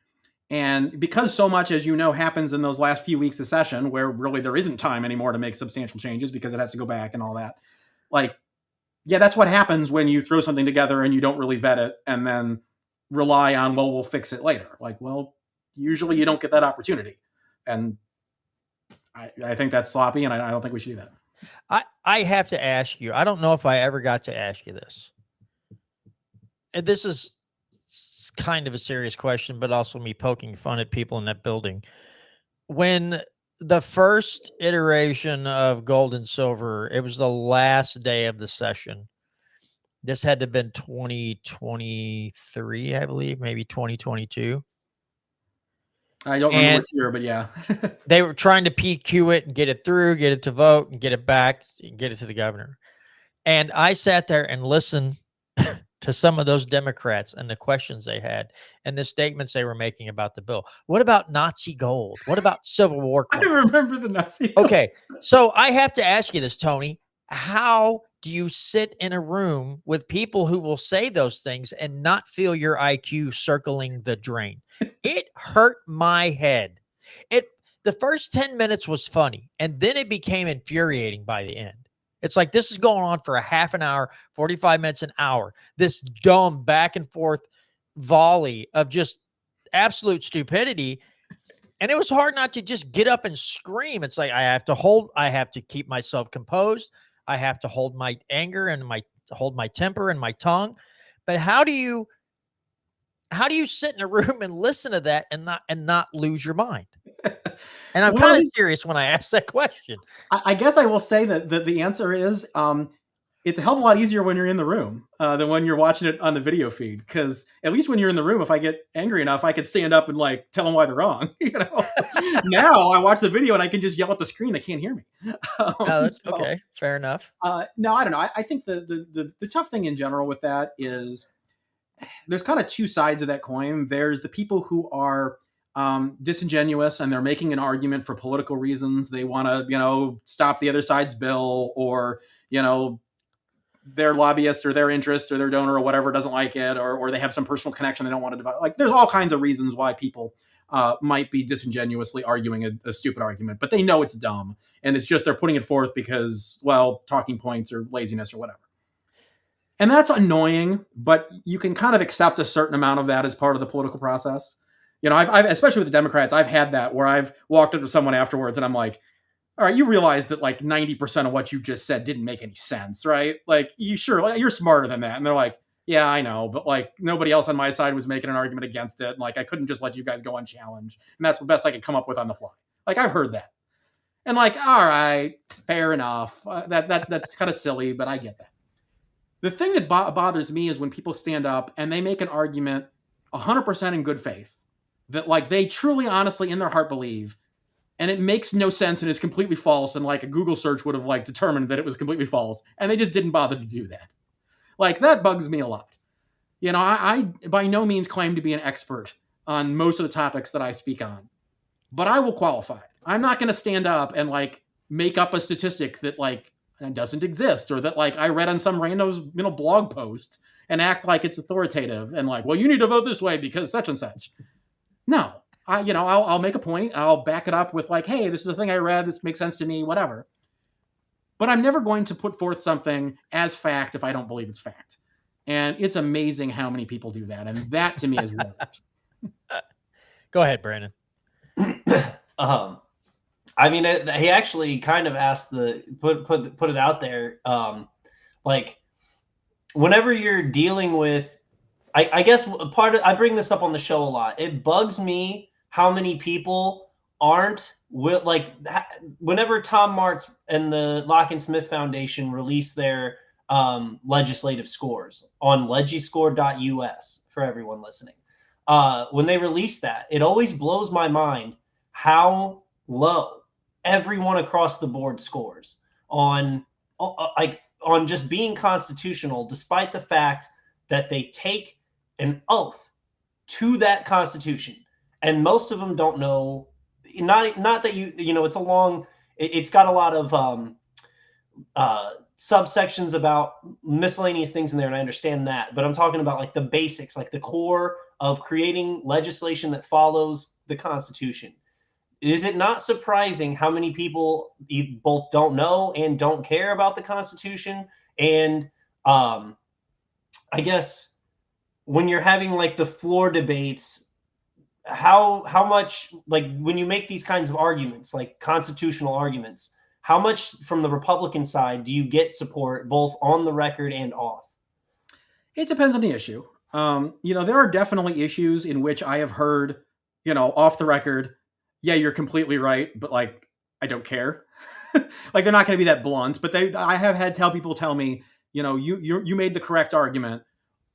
And because so much, as happens in those last few weeks of session, where really there isn't time anymore to make substantial changes because it has to go back and all that, that's what happens when you throw something together and you don't really vet it and then rely on, well, we'll fix it later. usually you don't get that opportunity. And I think that's sloppy, and I don't think we should do that. I have to ask you, I don't know if I ever got to ask you this. And this is kind of a serious question, but also me poking fun at people in that building. When the first iteration of gold and silver, it was the last day of the session. This had to have been 2023, I believe, maybe 2022. I don't remember which year, but yeah. They were trying to PQ it and get it through, get it to vote, and get it back, and get it to the governor. And I sat there and listened to some of those Democrats and the questions they had and the statements they were making about the bill. What about Nazi gold? What about Civil War I claims? remember the Nazi. Okay, so I have to ask you this, Tony. How do you sit in a room with people who will say those things and not feel your IQ circling the drain? It hurt my head. The first 10 minutes was funny, and then it became infuriating by the end. It's like this is going on for a half an hour, 45 minutes, an hour. This dumb back and forth volley of just absolute stupidity. And it was hard not to just get up and scream. It's like I have to keep myself composed. I have to hold my anger and hold my temper and my tongue. But how do you sit in a room and listen to that and not lose your mind? And I'm kind of serious when I ask that question. I guess I will say that the answer is it's a hell of a lot easier when you're in the room than when you're watching it on the video feed. Because at least when you're in the room, if I get angry enough, I could stand up and like tell them why they're wrong. Now I watch the video and I can just yell at the screen. They can't hear me. Okay, fair enough. No, I don't know. I think the tough thing in general with that is there's kind of two sides of that coin. There's the people who are disingenuous and they're making an argument for political reasons. They want to, stop the other side's bill, or, their lobbyist or their interest or their donor or whatever doesn't like it, or they have some personal connection they don't want to develop. Like there's all kinds of reasons why people might be disingenuously arguing a stupid argument, but they know it's dumb. And it's just they're putting it forth because, well, talking points or laziness or whatever. And that's annoying, but you can kind of accept a certain amount of that as part of the political process. I've especially with the Democrats, I've had that where I've walked up to someone afterwards and I'm like, all right, you realize that like 90% of what you just said didn't make any sense, right? Like you're smarter than that. And they're like, yeah, I know. But like nobody else on my side was making an argument against it. And like, I couldn't just let you guys go unchallenged. And that's the best I could come up with on the fly. Like I've heard that. And like, all right, fair enough. That's kind of silly, but I get that. The thing that bothers me is when people stand up and they make an argument 100% in good faith that like they truly, honestly, in their heart believe, and it makes no sense and is completely false. And like a Google search would have like determined that it was completely false. And they just didn't bother to do that. Like that bugs me a lot. I by no means claim to be an expert on most of the topics that I speak on, but I will qualify. I'm not going to stand up and like make up a statistic that like doesn't exist, or that like I read on some random blog post and act like it's authoritative and like, well, you need to vote this way because such and such. No, I'll make a point. I'll back it up with like, hey, this is the thing I read. This makes sense to me, whatever. But I'm never going to put forth something as fact if I don't believe it's fact. And it's amazing how many people do that. And that to me is worse. Go ahead, Brandon. I mean, he actually kind of asked put it out there. Like whenever you're dealing with, I guess I bring this up on the show a lot. It bugs me how many people aren't whenever Tom Martz and the Lock and Smith Foundation release their legislative scores on legiscore.us for everyone listening. When they release that, it always blows my mind how low everyone across the board scores on just being constitutional, despite the fact that they take an oath to that Constitution. And most of them don't know, not that it's a long, it's got a lot of subsections about miscellaneous things in there, and I understand that, but I'm talking about like the basics, like the core of creating legislation that follows the Constitution. Is it not surprising how many people both don't know and don't care about the Constitution? And I guess when you're having like the floor debates, how much, like, when you make these kinds of arguments, like constitutional arguments, how much from the Republican side do you get support both on the record and off? It depends on the issue. There are definitely issues in which I have heard, off the record, yeah, you're completely right, but like, I don't care. Like, they're not going to be that blunt, but I have had people tell me, you made the correct argument,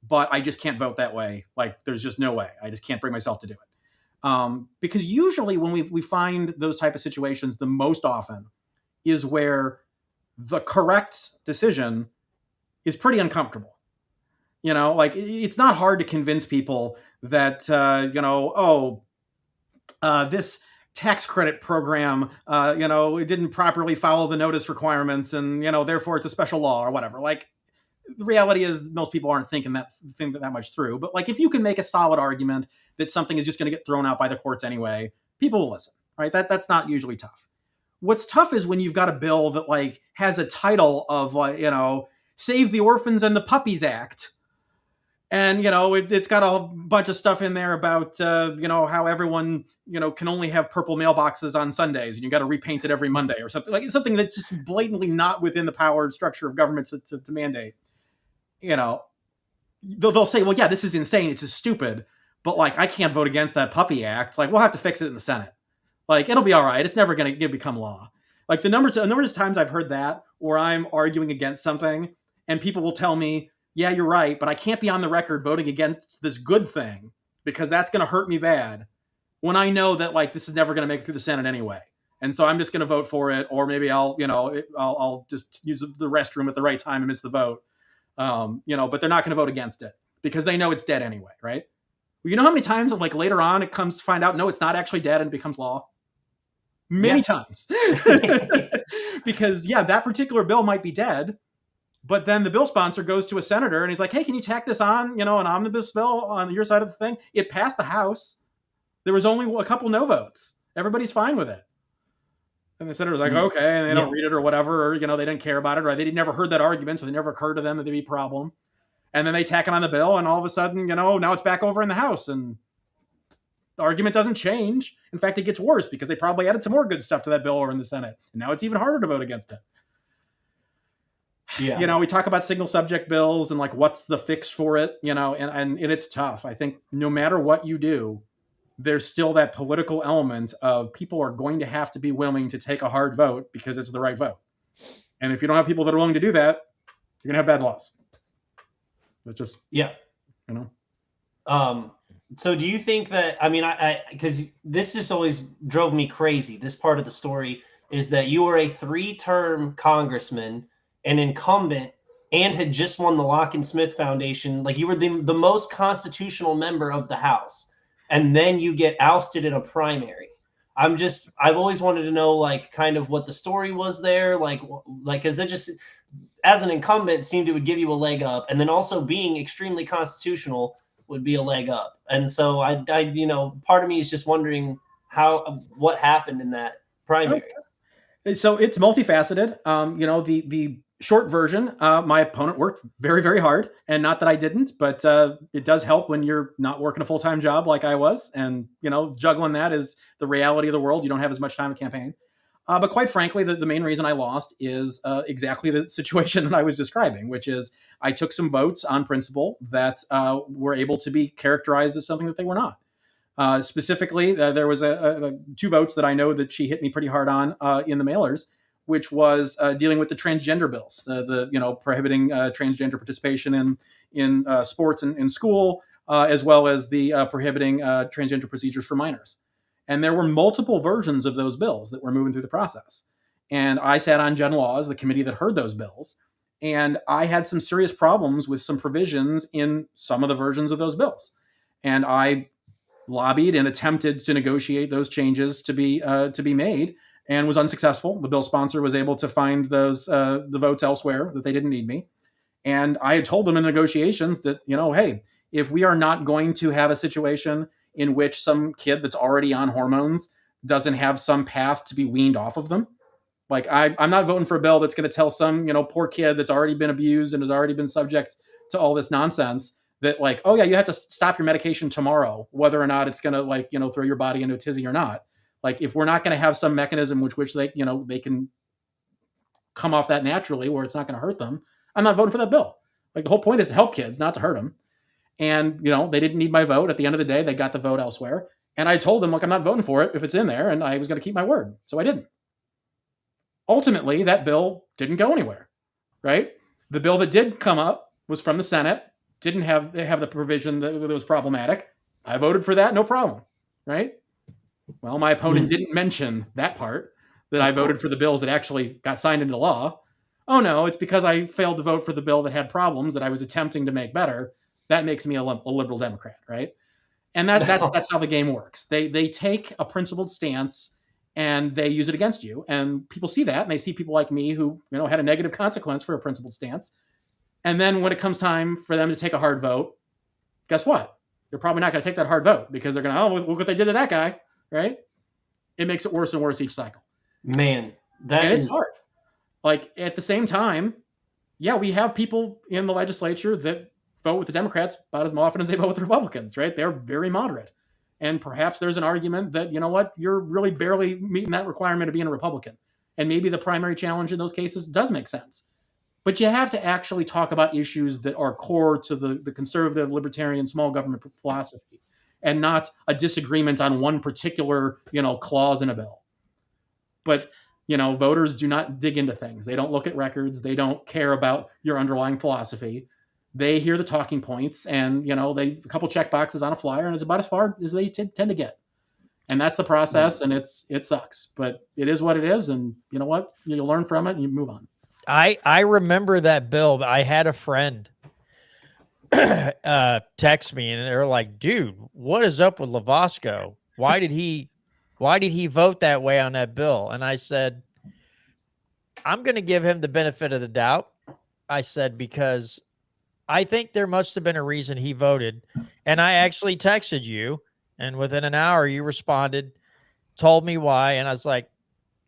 but I just can't vote that way. Like, there's just no way. I just can't bring myself to do it. Because usually when we find those type of situations, the most often is where the correct decision is pretty uncomfortable. Like, it's not hard to convince people that, this tax credit program, it didn't properly follow the notice requirements and, therefore it's a special law or whatever. Like, the reality is most people aren't thinking that much through. But like, if you can make a solid argument that something is just going to get thrown out by the courts anyway, people will listen, right? That's not usually tough. What's tough is when you've got a bill that like has a title of like, Save the Orphans and the Puppies Act. And, it's got a bunch of stuff in there about, how everyone, can only have purple mailboxes on Sundays and you got to repaint it every Monday or something. Like, it's something that's just blatantly not within the power and structure of government to mandate. They'll say, well, yeah, this is insane. It's just stupid. But like, I can't vote against that puppy act. Like, we'll have to fix it in the Senate. Like, it'll be all right. It's never going to become law. Like, the number of times I've heard that where I'm arguing against something and people will tell me, yeah, you're right, but I can't be on the record voting against this good thing because that's going to hurt me bad when I know that like this is never going to make it through the Senate anyway. And so I'm just going to vote for it, or maybe I'll just use the restroom at the right time and miss the vote. But they're not going to vote against it because they know it's dead anyway, right? Well, you know how many times like later on it comes to find out, no, it's not actually dead and it becomes law? Many times. Because yeah, that particular bill might be dead. But then the bill sponsor goes to a senator and he's like, hey, can you tack this on, an omnibus bill on your side of the thing? It passed the House. There was only a couple no votes. Everybody's fine with it. And the senator's like, okay, and they don't read it or whatever, or, they didn't care about it, or they never heard that argument, so they never occurred to them that there'd be a problem. And then they tack it on the bill, and all of a sudden, now it's back over in the House, and the argument doesn't change. In fact, it gets worse because they probably added some more good stuff to that bill over in the Senate. And now it's even harder to vote against it. Yeah. We talk about single subject bills and like, what's the fix for it, and it's tough. I think no matter what you do, there's still that political element of people are going to have to be willing to take a hard vote because it's the right vote. And if you don't have people that are willing to do that, you're going to have bad laws. But just, So do you think that, because this just always drove me crazy. This part of the story is that you were a 3-term congressman, an incumbent, and had just won the Lock and Smith Foundation. Like, you were the most constitutional member of the House. And then you get ousted in a primary. I've always wanted to know, like, kind of what the story was there. Like, cause it just, as an incumbent, seemed it would give you a leg up. And then also being extremely constitutional would be a leg up. And so I part of me is just wondering what happened in that primary. Okay. So it's multifaceted. The short version, my opponent worked very, very hard, and not that I didn't, but it does help when you're not working a full-time job like I was. And, juggling that is the reality of the world. You don't have as much time to campaign. But quite frankly, the main reason I lost is exactly the situation that I was describing, which is I took some votes on principle that were able to be characterized as something that they were not. Specifically, there was 2 votes that I know that she hit me pretty hard on in the mailers, which was dealing with the transgender bills, prohibiting transgender participation in sports and in school, as well as the prohibiting transgender procedures for minors. And there were multiple versions of those bills that were moving through the process. And I sat on Gen Laws, the committee that heard those bills, and I had some serious problems with some provisions in some of the versions of those bills. And I lobbied and attempted to negotiate those changes to be made, and was unsuccessful. The bill sponsor was able to find the votes elsewhere, that they didn't need me. And I had told them in negotiations that, hey, if we are not going to have a situation in which some kid that's already on hormones doesn't have some path to be weaned off of them, like I'm not voting for a bill that's going to tell some, poor kid that's already been abused and has already been subject to all this nonsense that like, oh yeah, you have to stop your medication tomorrow, whether or not it's going to like, throw your body into a tizzy or not. Like if we're not going to have some mechanism which they, they can come off that naturally where it's not going to hurt them, I'm not voting for that bill. Like the whole point is to help kids, not to hurt them. And, they didn't need my vote. At the end of the day, they got the vote elsewhere. And I told them, look, I'm not voting for it if it's in there, and I was going to keep my word. So I didn't. Ultimately, that bill didn't go anywhere, right? The bill that did come up was from the Senate, didn't have the provision that was problematic. I voted for that, no problem, right? Well, my opponent didn't mention that part, that I voted for the bills that actually got signed into law. Oh no, it's because I failed to vote for the bill that had problems that I was attempting to make better. That makes me a liberal Democrat, right? And that's how the game works. They take a principled stance and they use it against you. And people see that, and they see people like me who had a negative consequence for a principled stance. And then when it comes time for them to take a hard vote, guess what? They're probably not going to take that hard vote because they're going to, oh, look what they did to that guy, right? It makes it worse and worse each cycle. Man, it's hard. Like at the same time, yeah, we have people in the legislature that vote with the Democrats about as often as they vote with the Republicans, right? They're very moderate. And perhaps there's an argument that, you're really barely meeting that requirement of being a Republican. And maybe the primary challenge in those cases does make sense. But you have to actually talk about issues that are core to the conservative, libertarian, small government philosophy, and not a disagreement on one particular, clause in a bill. But, voters do not dig into things. They don't look at records. They don't care about your underlying philosophy. They hear the talking points and, a couple check boxes on a flyer, and it's about as far as they tend to get. And that's the process, and it sucks. But it is what it is, and you know what? You learn from it and you move on. I remember that bill. But I had a friend text me, and they're like, "Dude, what is up with Lovasco? Why did he vote that way on that bill?" And I said, "I'm going to give him the benefit of the doubt." I said, because I think there must have been a reason he voted. And I actually texted you, and within an hour you responded, told me why. And I was like,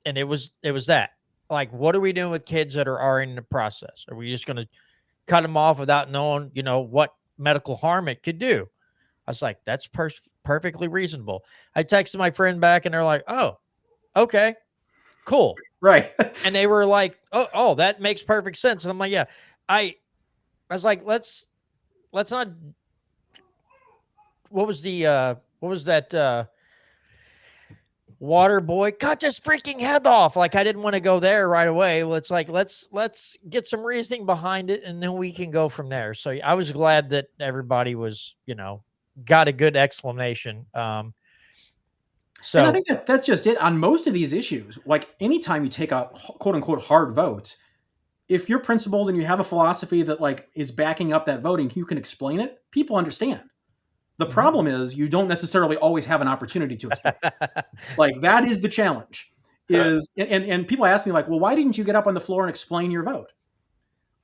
and it was that. Like, what are we doing with kids that are already in the process? Are we just going to cut them off without knowing, what medical harm it could do? I was like, that's perfectly reasonable. I texted my friend back, and they're like, oh, okay, cool. Right. And they were like, oh, that makes perfect sense. And I'm like, yeah, I was like, let's not. What was that? Water boy cut his freaking head off. Like, I didn't want to go there right away. Well, it's like, let's get some reasoning behind it, and then we can go from there. So I was glad that everybody was, got a good explanation. So and I think that's just it on most of these issues. Like anytime you take a quote unquote hard vote, if you're principled and you have a philosophy that like is backing up that voting, you can explain it. People understand. The problem is you don't necessarily always have an opportunity to explain. Like that is the challenge. And people ask me like, well, why didn't you get up on the floor and explain your vote?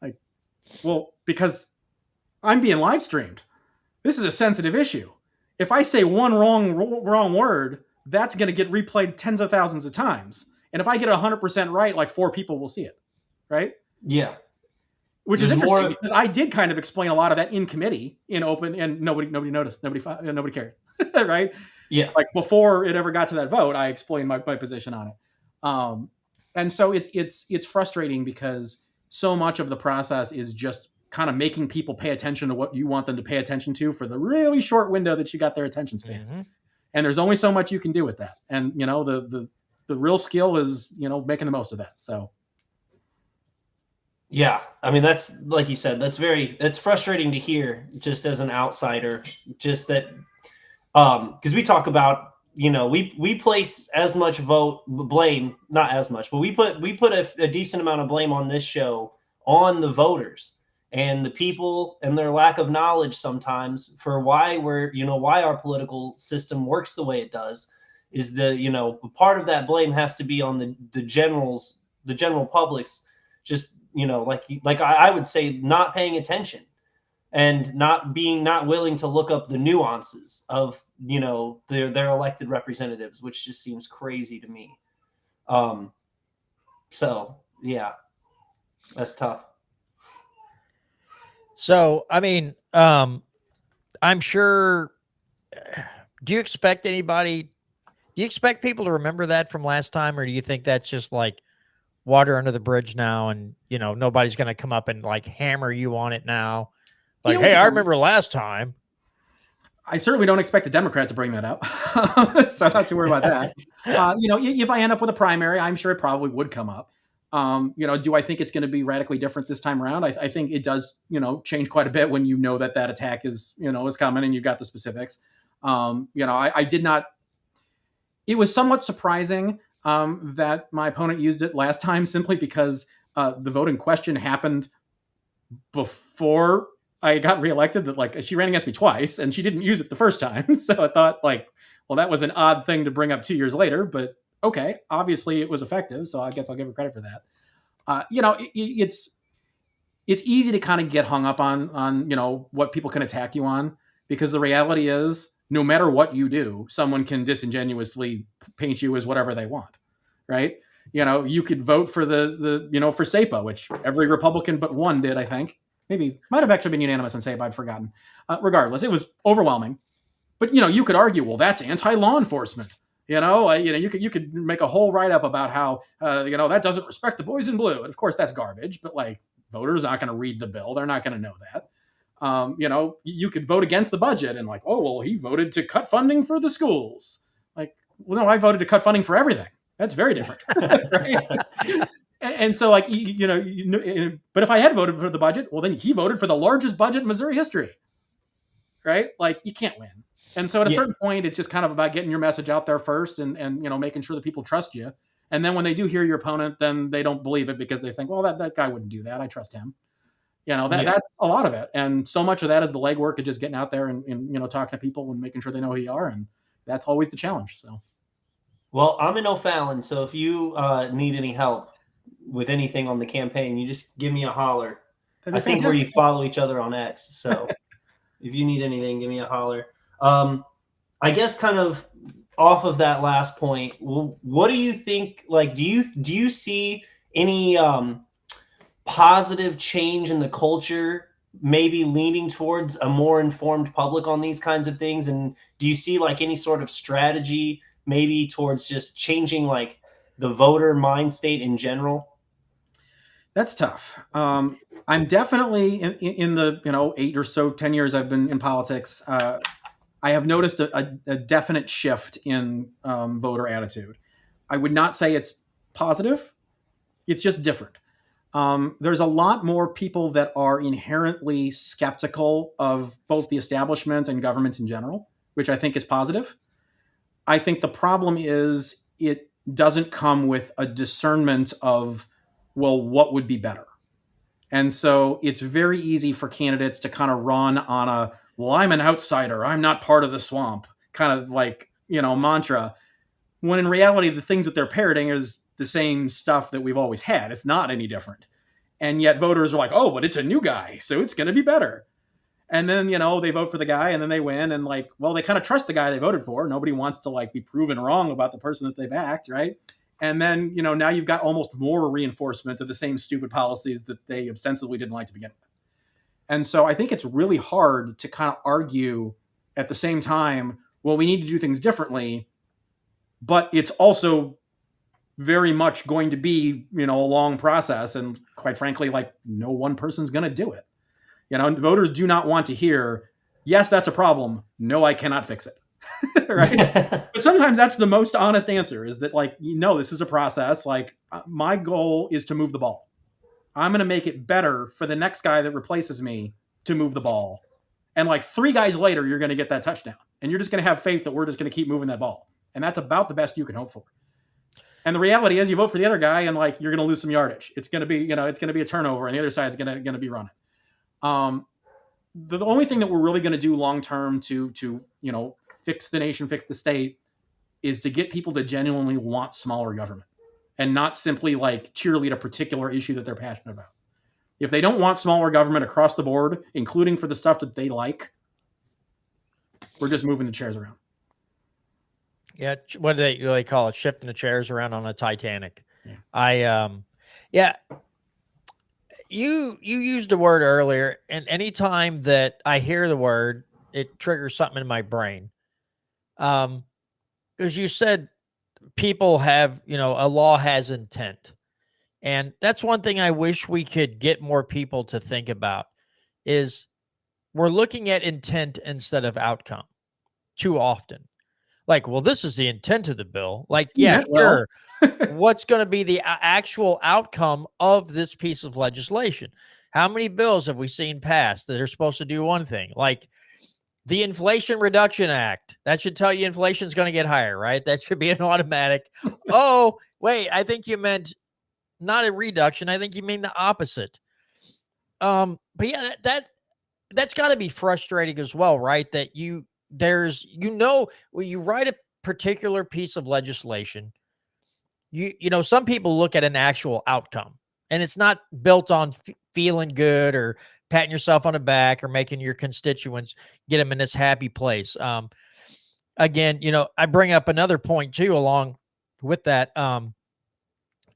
Like, well, because I'm being live streamed. This is a sensitive issue. If I say one wrong word, that's going to get replayed tens of thousands of times. And if I get 100% right, like 4 people will see it, right? Yeah. Which is interesting because I did kind of explain a lot of that in committee, in open, and nobody noticed, nobody cared, right? Yeah. Like before it ever got to that vote, I explained my position on it. And so it's frustrating because so much of the process is just kind of making people pay attention to what you want them to pay attention to for the really short window that you got their attention span. Mm-hmm. And there's only so much you can do with that. And the real skill is making the most of that. So. Yeah, I mean that's like you said. That's frustrating to hear, just as an outsider. Just that, because we talk about we place as much blame, not as much, but we put a decent amount of blame on this show on the voters and the people and their lack of knowledge sometimes for why why our political system works the way it does. Is part of that blame has to be on the general public's just. Like I would say, not paying attention and not willing to look up the nuances of, their elected representatives, which just seems crazy to me. So yeah, that's tough. So, I mean, I'm sure. Do you expect anybody? Do you expect people to remember that from last time, or do you think that's just like water under the bridge now, and nobody's going to come up and like hammer you on it now? Like, it hey, I depends. remember last time. I certainly don't expect a Democrat to bring that up, so I'm not too worried about that. If I end up with a primary, I'm sure it probably would come up. Do I think it's going to be radically different this time around? I think it does, change quite a bit when that attack is coming and you've got the specifics. I did not. It was somewhat surprising that my opponent used it last time simply because the vote in question happened before I got reelected. That like she ran against me twice and she didn't use it the first time. So I thought like, well, that was an odd thing to bring up 2 years later, but okay, obviously it was effective. So I guess I'll give her credit for that. It's easy to kind of get hung up on what people can attack you on, because the reality is no matter what you do, someone can disingenuously paint you as whatever they want, right? You could vote for for SEPA, which every Republican but one did, I think. Maybe might have actually been unanimous on SEPA. I've forgotten. Regardless, it was overwhelming. But you could argue, well, that's anti-law enforcement. You could make a whole write-up about how that doesn't respect the boys in blue. And of course, that's garbage. But like voters aren't going to read the bill; they're not going to know that. You could vote against the budget and like, oh well, he voted to cut funding for the schools. Like, well, no, I voted to cut funding for everything. That's very different, right? And so, like, but if I had voted for the budget, well, then he voted for the largest budget in Missouri history, right? Like, you can't win. And so at a certain point, it's just kind of about getting your message out there first and making sure that people trust you. And then when they do hear your opponent, then they don't believe it because they think, well, that guy wouldn't do that. I trust him. That's a lot of it. And so much of that is the legwork of just getting out there and talking to people and making sure they know who you are. And that's always the challenge. So. Well, I'm in O'Fallon, so if you need any help with anything on the campaign, you just give me a holler. I think we follow each other on X, so if you need anything, give me a holler. I guess kind of off of that last point, what do you think? Like, do you see any positive change in the culture, maybe leaning towards a more informed public on these kinds of things? And do you see like any sort of strategy maybe towards just changing like the voter mind state in general? That's tough. I'm definitely in the 8 or so 10 years I've been in politics. I have noticed a definite shift in voter attitude. I would not say it's positive. It's just different. There's a lot more people that are inherently skeptical of both the establishment and government in general, which I think is positive. I think the problem is it doesn't come with a discernment of, well, what would be better? And so it's very easy for candidates to kind of run on a, well, I'm an outsider, I'm not part of the swamp kind of like, mantra, when in reality, the things that they're parroting is the same stuff that we've always had. It's not any different. And yet voters are like, oh, but it's a new guy, so it's going to be better. And then, they vote for the guy and then they win. And like, well, they kind of trust the guy they voted for. Nobody wants to like be proven wrong about the person that they backed, right? And then, now you've got almost more reinforcement of the same stupid policies that they ostensibly didn't like to begin with. And so I think it's really hard to kind of argue at the same time, well, we need to do things differently, but it's also very much going to be, a long process. And quite frankly, like no one person's going to do it. Voters do not want to hear, yes, that's a problem. No, I cannot fix it. Right. But sometimes that's the most honest answer is that like, this is a process. Like my goal is to move the ball. I'm going to make it better for the next guy that replaces me to move the ball. And like 3 guys later, you're going to get that touchdown and you're just going to have faith that we're just going to keep moving that ball. And that's about the best you can hope for. And the reality is you vote for the other guy and like, you're going to lose some yardage. It's going to be, it's going to be a turnover and the other side's going to be running. The only thing that we're really going to do long-term to fix the nation, fix the state is to get people to genuinely want smaller government and not simply like cheerlead a particular issue that they're passionate about. If they don't want smaller government across the board, including for the stuff that they like, we're just moving the chairs around. Yeah. What do they call it? Shifting the chairs around on a Titanic. Yeah. You used a word earlier, and anytime that I hear the word, it triggers something in my brain. Because you said people have, a law has intent. And that's one thing I wish we could get more people to think about is we're looking at intent instead of outcome too often. Like, well, this is the intent of the bill. Like, yeah, Yeah, well, sure. What's going to be the actual outcome of this piece of legislation? How many bills have we seen passed that are supposed to do one thing? Like the Inflation Reduction Act. That should tell you inflation is going to get higher, right? That should be an automatic. Oh, wait, I think you meant not a reduction. I think you mean the opposite. But yeah, that's got to be frustrating as well, right? That when you write a particular piece of legislation, some people look at an actual outcome, and it's not built on feeling good or patting yourself on the back or making your constituents get them in this happy place. Again, I bring up another point too, along with that,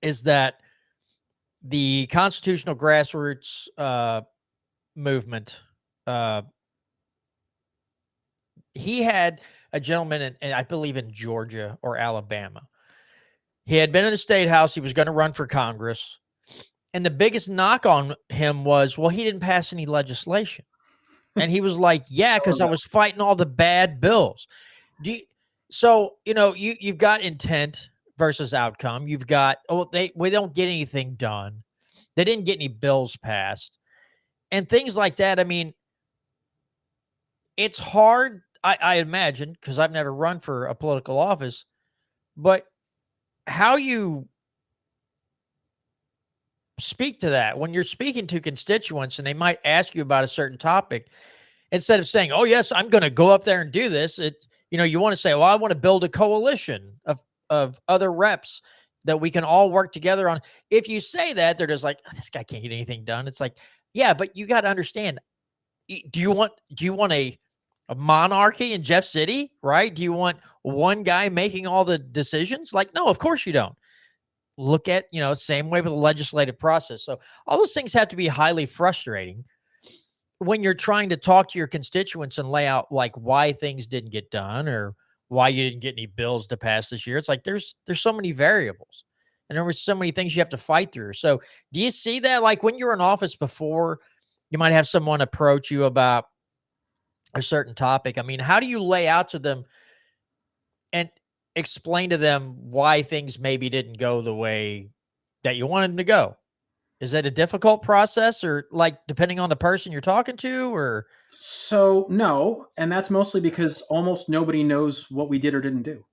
is that the constitutional grassroots movement, he had a gentleman in I believe in Georgia or Alabama. He had been in the state house. He was going to run for Congress. And the biggest knock on him was, well, he didn't pass any legislation. And he was like, yeah, because I was fighting all the bad bills. You've got intent versus outcome. You've got, we don't get anything done. They didn't get any bills passed and things like that. I mean, it's hard, I imagine, because I've never run for a political office, but how you speak to that when you're speaking to constituents and they might ask you about a certain topic, instead of saying, oh, yes, I'm going to go up there and do this. You want to say, well, I want to build a coalition of other reps that we can all work together on. If you say that, they're just like, oh, this guy can't get anything done. It's like, yeah, but you got to understand, do you want a monarchy in Jeff City, right? Do you want one guy making all the decisions? Like, no, of course you don't. Look at, same way with the legislative process. So all those things have to be highly frustrating when you're trying to talk to your constituents and lay out like why things didn't get done or why you didn't get any bills to pass this year. It's like there's so many variables and there were so many things you have to fight through. So do you see that? Like when you're in office before, you might have someone approach you about a certain topic. I mean, how do you lay out to them and explain to them why things maybe didn't go the way that you wanted them to go? Is that a difficult process or like depending on the person you're talking to or? So no, and that's mostly because almost nobody knows what we did or didn't do.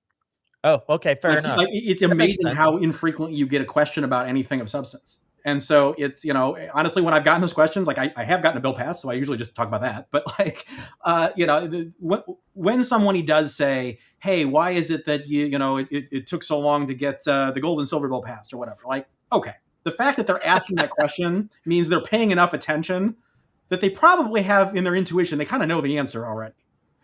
Oh, okay. Fair enough. It's amazing how infrequently you get a question about anything of substance. And so it's, honestly, when I've gotten those questions, like I have gotten a bill passed, so I usually just talk about that. But like, when somebody does say, hey, why is it that it took so long to get the gold and silver bill passed or whatever? Like, okay. The fact that they're asking that question means they're paying enough attention that they probably have in their intuition, they kind of know the answer already.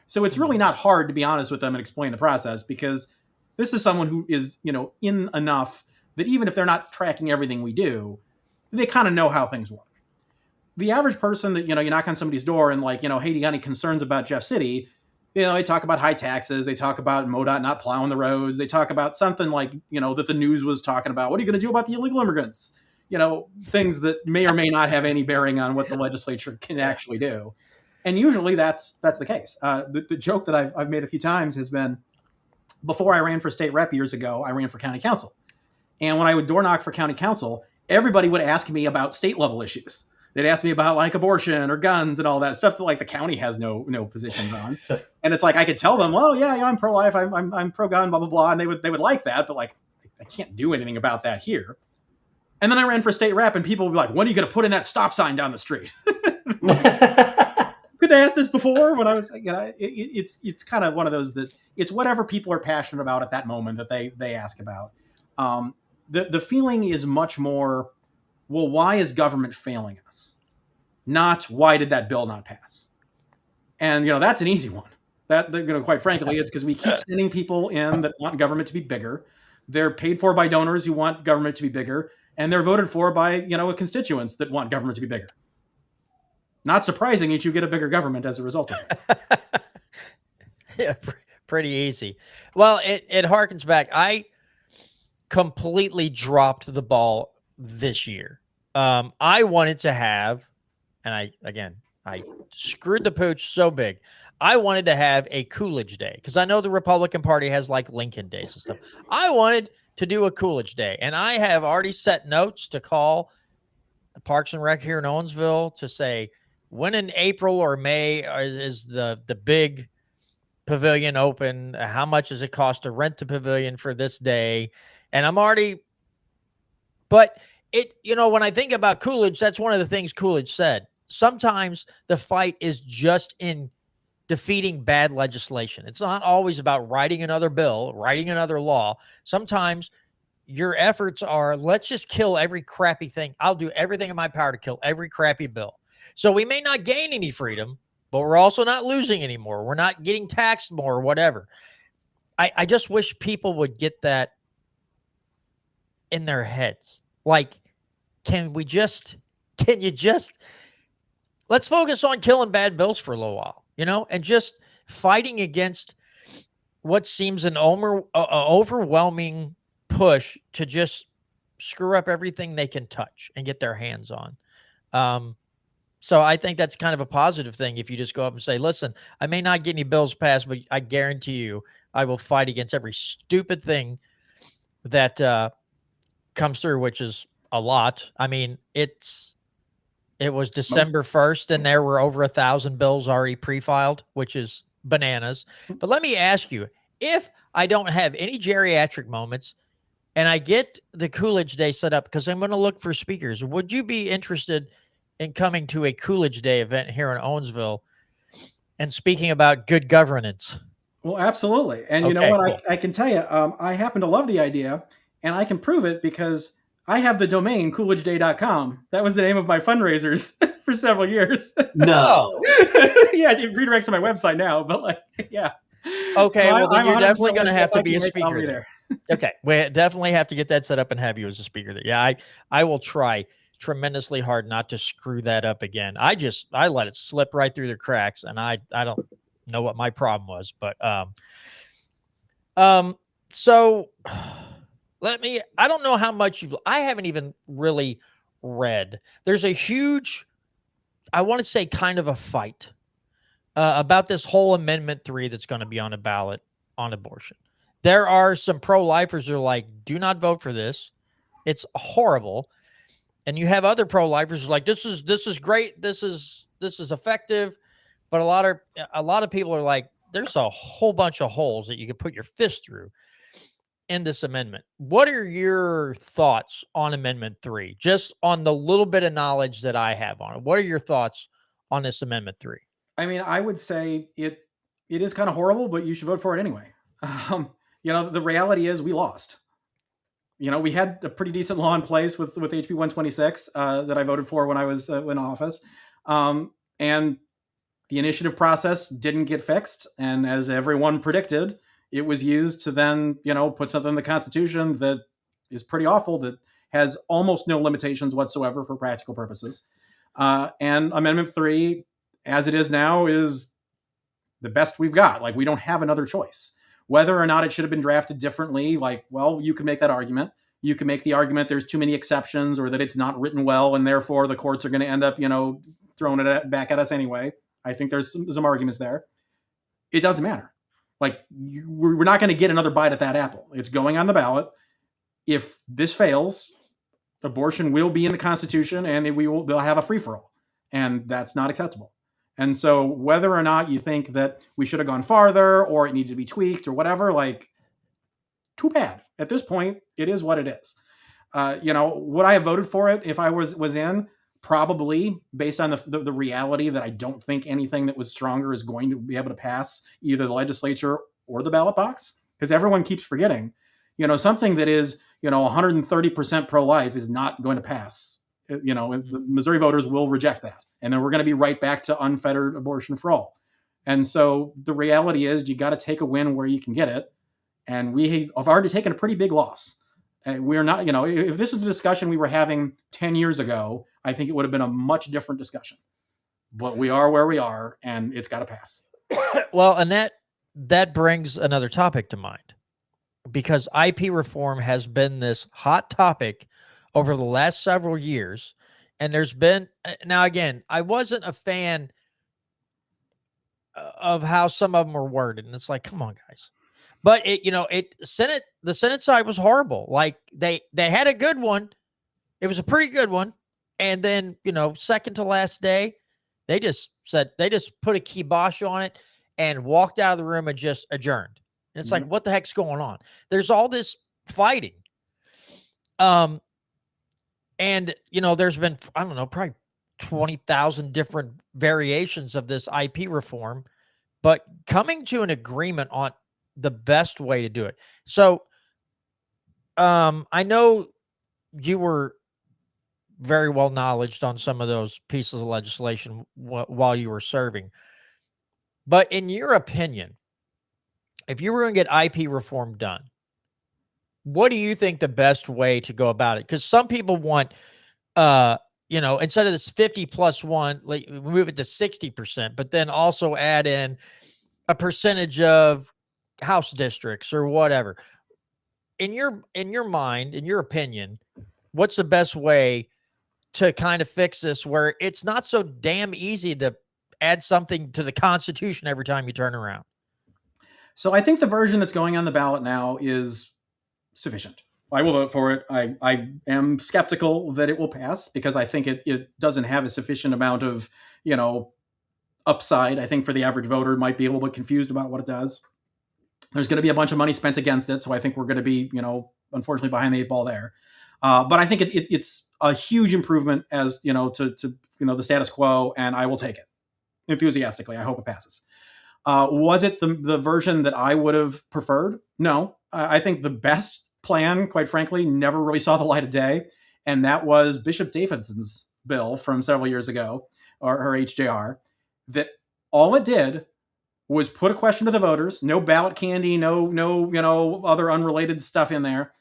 So it's really not hard to be honest with them and explain the process because this is someone who is, in enough that even if they're not tracking everything we do, they kind of know how things work. The average person that, you knock on somebody's door and like, hey, do you got any concerns about Jeff City? They talk about high taxes. They talk about MoDOT not plowing the roads. They talk about something like, that the news was talking about. What are you going to do about the illegal immigrants? Things that may or may not have any bearing on what the legislature can actually do. And usually that's the case. The joke that I've made a few times has been before I ran for state rep years ago, I ran for county council. And when I would door knock for county council, everybody would ask me about state level issues. They'd ask me about like abortion or guns and all that stuff that like the county has no positions on. And it's like, I could tell them, well, yeah, I'm pro-life. I'm pro-gun, blah, blah, blah. And they would like that. But like, I can't do anything about that here. And then I ran for state rep and people would be like, when are you going to put in that stop sign down the street? Could I ask this before when I was, it's kind of one of those that it's whatever people are passionate about at that moment that they ask about. The feeling is much more, well, why is government failing us? Not why did that bill not pass? And, that's an easy one. That, quite frankly, it's because we keep sending people in that want government to be bigger. They're paid for by donors who want government to be bigger. And they're voted for by, constituents that want government to be bigger. Not surprising that you get a bigger government as a result of it. Yeah, pretty easy. Well, it harkens back. I completely dropped the ball this year. I wanted to have, and I screwed the pooch so big. I wanted to have a Coolidge Day because I know the Republican Party has like Lincoln Days and stuff. I wanted to do a Coolidge Day, and I have already set notes to call the Parks and Rec here in Owensville to say when in April or May is the big pavilion open? How much does it cost to rent the pavilion for this day? And I'm already, but when I think about Coolidge, that's one of the things Coolidge said. Sometimes the fight is just in defeating bad legislation. It's not always about writing another bill, writing another law. Sometimes your efforts are, let's just kill every crappy thing. I'll do everything in my power to kill every crappy bill. So we may not gain any freedom, but we're also not losing anymore. We're not getting taxed more or whatever. I just wish people would get that in their heads. Like, can you just let's focus on killing bad bills for a little while, and just fighting against what seems an overwhelming push to just screw up everything they can touch and get their hands on. So I think that's kind of a positive thing if you just go up and say, listen, I may not get any bills passed, but I guarantee you I will fight against every stupid thing that comes through, which is a lot. I mean, it was December 1st and there were over 1,000 bills already pre-filed, which is bananas. But let me ask you, if I don't have any geriatric moments and I get the Coolidge Day set up, because I'm going to look for speakers, would you be interested in coming to a Coolidge Day event here in Owensville and speaking about good governance? Well, absolutely. And you know Okay, what? cool. I can tell you, I happen to love the idea, and I can prove it because I have the domain coolidgeday.com. That was the name of my fundraisers for several years. No. Yeah, it redirects to my website now, but yeah. Okay, So well, then I'm you're 100% definitely going to have to if I be a can make it, I'll speaker be there. Okay, we definitely have to get that set up and have you as a speaker there. Yeah, I will try tremendously hard not to screw that up again. I let it slip right through the cracks, and I don't know what my problem was, but so I don't know how much I haven't even really read. There's a huge, I want to say kind of a fight about this whole Amendment 3 that's going to be on a ballot on abortion. There are some pro-lifers who are like, do not vote for this. It's horrible. And you have other pro-lifers who are like, this is great. This is effective. But a lot of people are like, there's a whole bunch of holes that you can put your fist through in this amendment. What are your thoughts on Amendment 3? Just on the little bit of knowledge that I have on it. What are your thoughts on this Amendment 3? I mean, I would say it is kind of horrible, but you should vote for it anyway. The reality is we lost. We had a pretty decent law in place with HB 126 that I voted for when I was in office. And the initiative process didn't get fixed. And as everyone predicted, it was used to then, put something in the Constitution that is pretty awful, that has almost no limitations whatsoever for practical purposes. And Amendment 3, as it is now, is the best we've got. Like, we don't have another choice. Whether or not it should have been drafted differently, you can make that argument. You can make the argument there's too many exceptions or that it's not written well and therefore the courts are going to end up, throwing it back at us anyway. I think there's some arguments there. It doesn't matter. We're not going to get another bite at that apple. It's going on the ballot. If this fails, abortion will be in the Constitution and they'll have a free-for-all. And that's not acceptable. And so whether or not you think that we should have gone farther or it needs to be tweaked or whatever, too bad. At this point, it is what it is. Would I have voted for it if I was in? Probably, based on the reality that I don't think anything that was stronger is going to be able to pass either the legislature or the ballot box. Because everyone keeps forgetting, something that is, 130% pro-life is not going to pass. The Missouri voters will reject that. And then we're going to be right back to unfettered abortion for all. And so the reality is you got to take a win where you can get it. And we have already taken a pretty big loss. And we're not, if this was a discussion we were having 10 years ago, I think it would have been a much different discussion. but we are where we are, and it's got to pass. Well, and that brings another topic to mind, because IP reform has been this hot topic over the last several years. And there's been, now again, I wasn't a fan of how some of them were worded. And it's like, come on, guys. But the Senate side was horrible. Like they had a good one. It was a pretty good one. And then, second to last day, they just put a kibosh on it and walked out of the room and just adjourned. And it's like, what the heck's going on? There's all this fighting. And there's been, I don't know, probably 20,000 different variations of this IP reform, but coming to an agreement on the best way to do it. So, I know you were very well knowledged on some of those pieces of legislation while you were serving. But in your opinion, if you were going to get IP reform done, what do you think the best way to go about it? Because some people want, instead of this 50+1, like move it to 60%, but then also add in a percentage of House districts or whatever. In your mind, in your opinion, what's the best way to kind of fix this where it's not so damn easy to add something to the Constitution every time you turn around? So I think the version that's going on the ballot now is sufficient. I will vote for it. I am skeptical that it will pass because I think it doesn't have a sufficient amount of, upside. I think for the average voter might be a little bit confused about what it does. There's going to be a bunch of money spent against it. So I think we're going to be, unfortunately behind the 8 ball there. But I think it's a huge improvement as, to the status quo, and I will take it enthusiastically. I hope it passes. Was it the version that I would have preferred? No. I think the best plan, quite frankly, never really saw the light of day. And that was Bishop Davidson's bill from several years ago, or her HJR, that all it did was put a question to the voters, no ballot candy, no other unrelated stuff in there.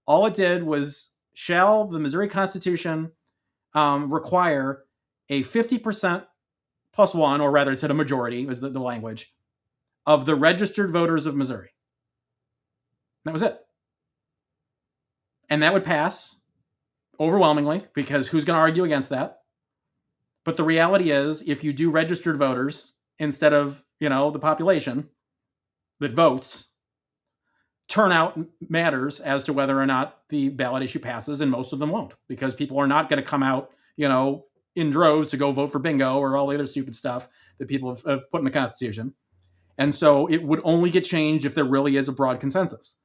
All it did was, shall the Missouri Constitution require a 50% +1, or rather, it's at a majority, was the language, of the registered voters of Missouri. That was it. And that would pass overwhelmingly, because who's going to argue against that? But the reality is, if you do registered voters instead of, the population that votes, turnout matters as to whether or not the ballot issue passes, and most of them won't, because people are not going to come out, in droves to go vote for bingo or all the other stupid stuff that people have put in the Constitution. And so it would only get changed if there really is a broad consensus.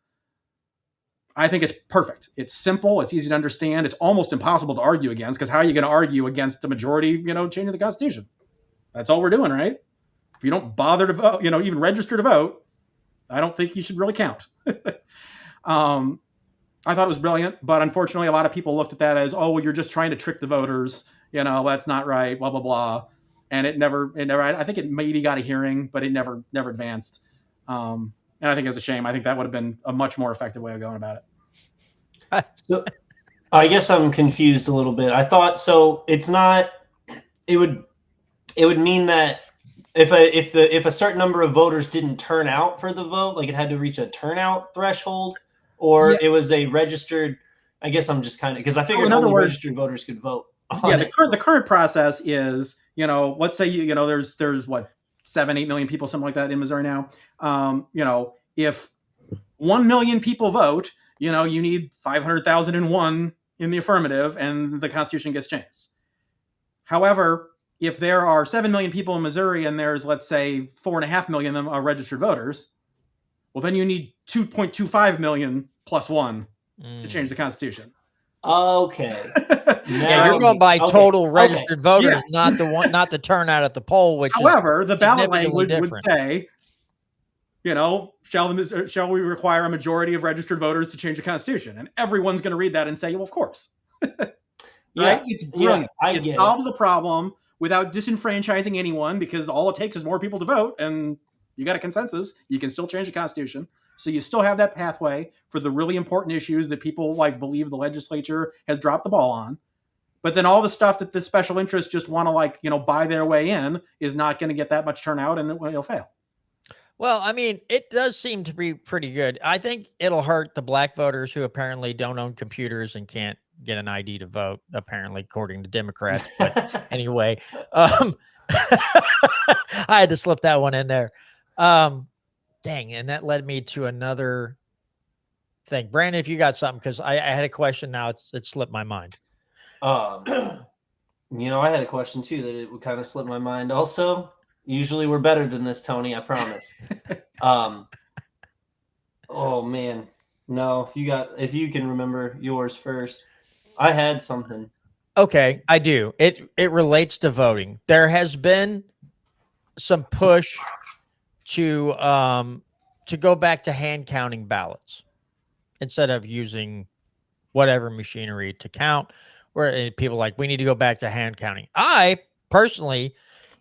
I think it's perfect. It's simple. It's easy to understand. It's almost impossible to argue against, because how are you going to argue against a majority, changing the Constitution? That's all we're doing, right? If you don't bother to vote, even register to vote, I don't think you should really count. I thought it was brilliant, but unfortunately, a lot of people looked at that as, oh, well, you're just trying to trick the voters. That's not right, blah, blah, blah. And it never, I think it maybe got a hearing, but it never advanced. And I think it's a shame. I think that would have been a much more effective way of going about it. So I guess I'm confused a little bit. I thought, so it's not, it would mean that if a certain number of voters didn't turn out for the vote, like it had to reach a turnout threshold, or it was a registered, I guess I'm just kind of, because I figured only registered voters could vote. Yeah, the current process is, let's say there's what, 7-8 million people, something like that in Missouri now. If 1 million people vote, you need 500,001 in the affirmative, and the Constitution gets changed. However, if there are 7 million people in Missouri and there's, let's say, 4.5 million of them are registered voters, well, then you need 2.25 million +1 to change the Constitution. Okay. Yeah, you're going by total registered voters, not the turnout at the poll. Which, however, the ballot language would say, shall we require a majority of registered voters to change the Constitution? And everyone's going to read that and say, well, of course. Right? Yeah, it's brilliant. It solves the problem without disenfranchising anyone, because all it takes is more people to vote, and you got a consensus. You can still change the Constitution. So you still have that pathway for the really important issues that people believe the legislature has dropped the ball on. But then all the stuff that the special interests just want to like, buy their way in is not going to get that much turnout, and it'll fail. Well, I mean, it does seem to be pretty good. I think it'll hurt the black voters who apparently don't own computers and can't get an ID to vote, apparently, according to Democrats. But anyway, I had to slip that one in there. Dang, and that led me to another thing. Brandon, if you got something, because I had a question now, it slipped my mind. I had a question too that it would kind of slip my mind also. Usually we're better than this, Tony, I promise. Oh man. No, if you can remember yours first. I had something. Okay, I do. It relates to voting. There has been some push to go back to hand counting ballots instead of using whatever machinery to count. Where people are like, we need to go back to hand counting. I personally,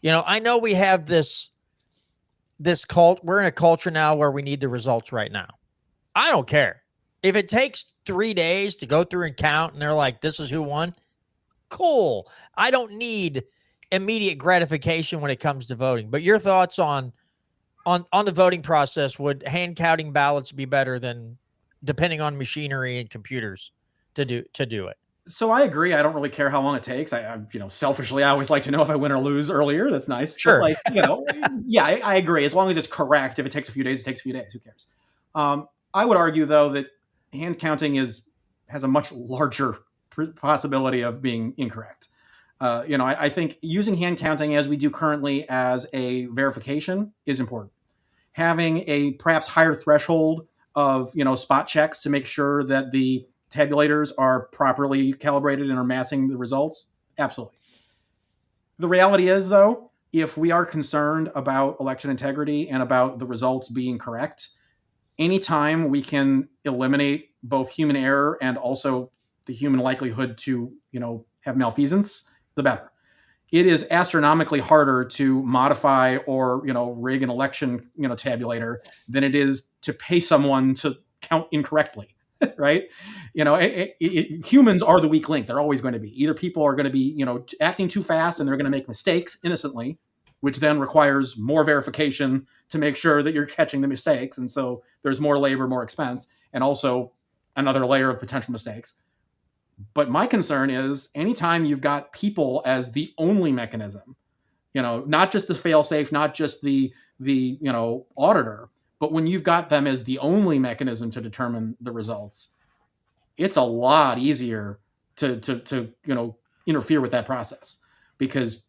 I know we have this cult. We're in a culture now where we need the results right now. I don't care if it takes 3 days to go through and count, and they're like, this is who won. Cool. I don't need immediate gratification when it comes to voting. But your thoughts on the voting process? Would hand counting ballots be better than depending on machinery and computers to do it? So I agree. I don't really care how long it takes. I selfishly, I always like to know if I win or lose earlier. That's nice. Sure. But yeah, I agree. As long as it's correct. If it takes a few days, it takes a few days. Who cares? I would argue, though, that hand counting has a much larger possibility of being incorrect. I think using hand counting as we do currently as a verification is important. Having a perhaps higher threshold of spot checks to make sure that the tabulators are properly calibrated and are matching the results, absolutely. The reality is, though, if we are concerned about election integrity and about the results being correct, anytime we can eliminate both human error and also the human likelihood to have malfeasance, the better. It is astronomically harder to modify or rig an election tabulator than it is to pay someone to count incorrectly. Right? Humans are the weak link. They're always going to be. Either people are going to be acting too fast and they're going to make mistakes innocently, which then requires more verification to make sure that you're catching the mistakes, and so there's more labor, more expense, and also another layer of potential mistakes. But my concern is anytime you've got people as the only mechanism, not just the fail-safe, not just the auditor, but when you've got them as the only mechanism to determine the results, it's a lot easier to interfere with that process. Because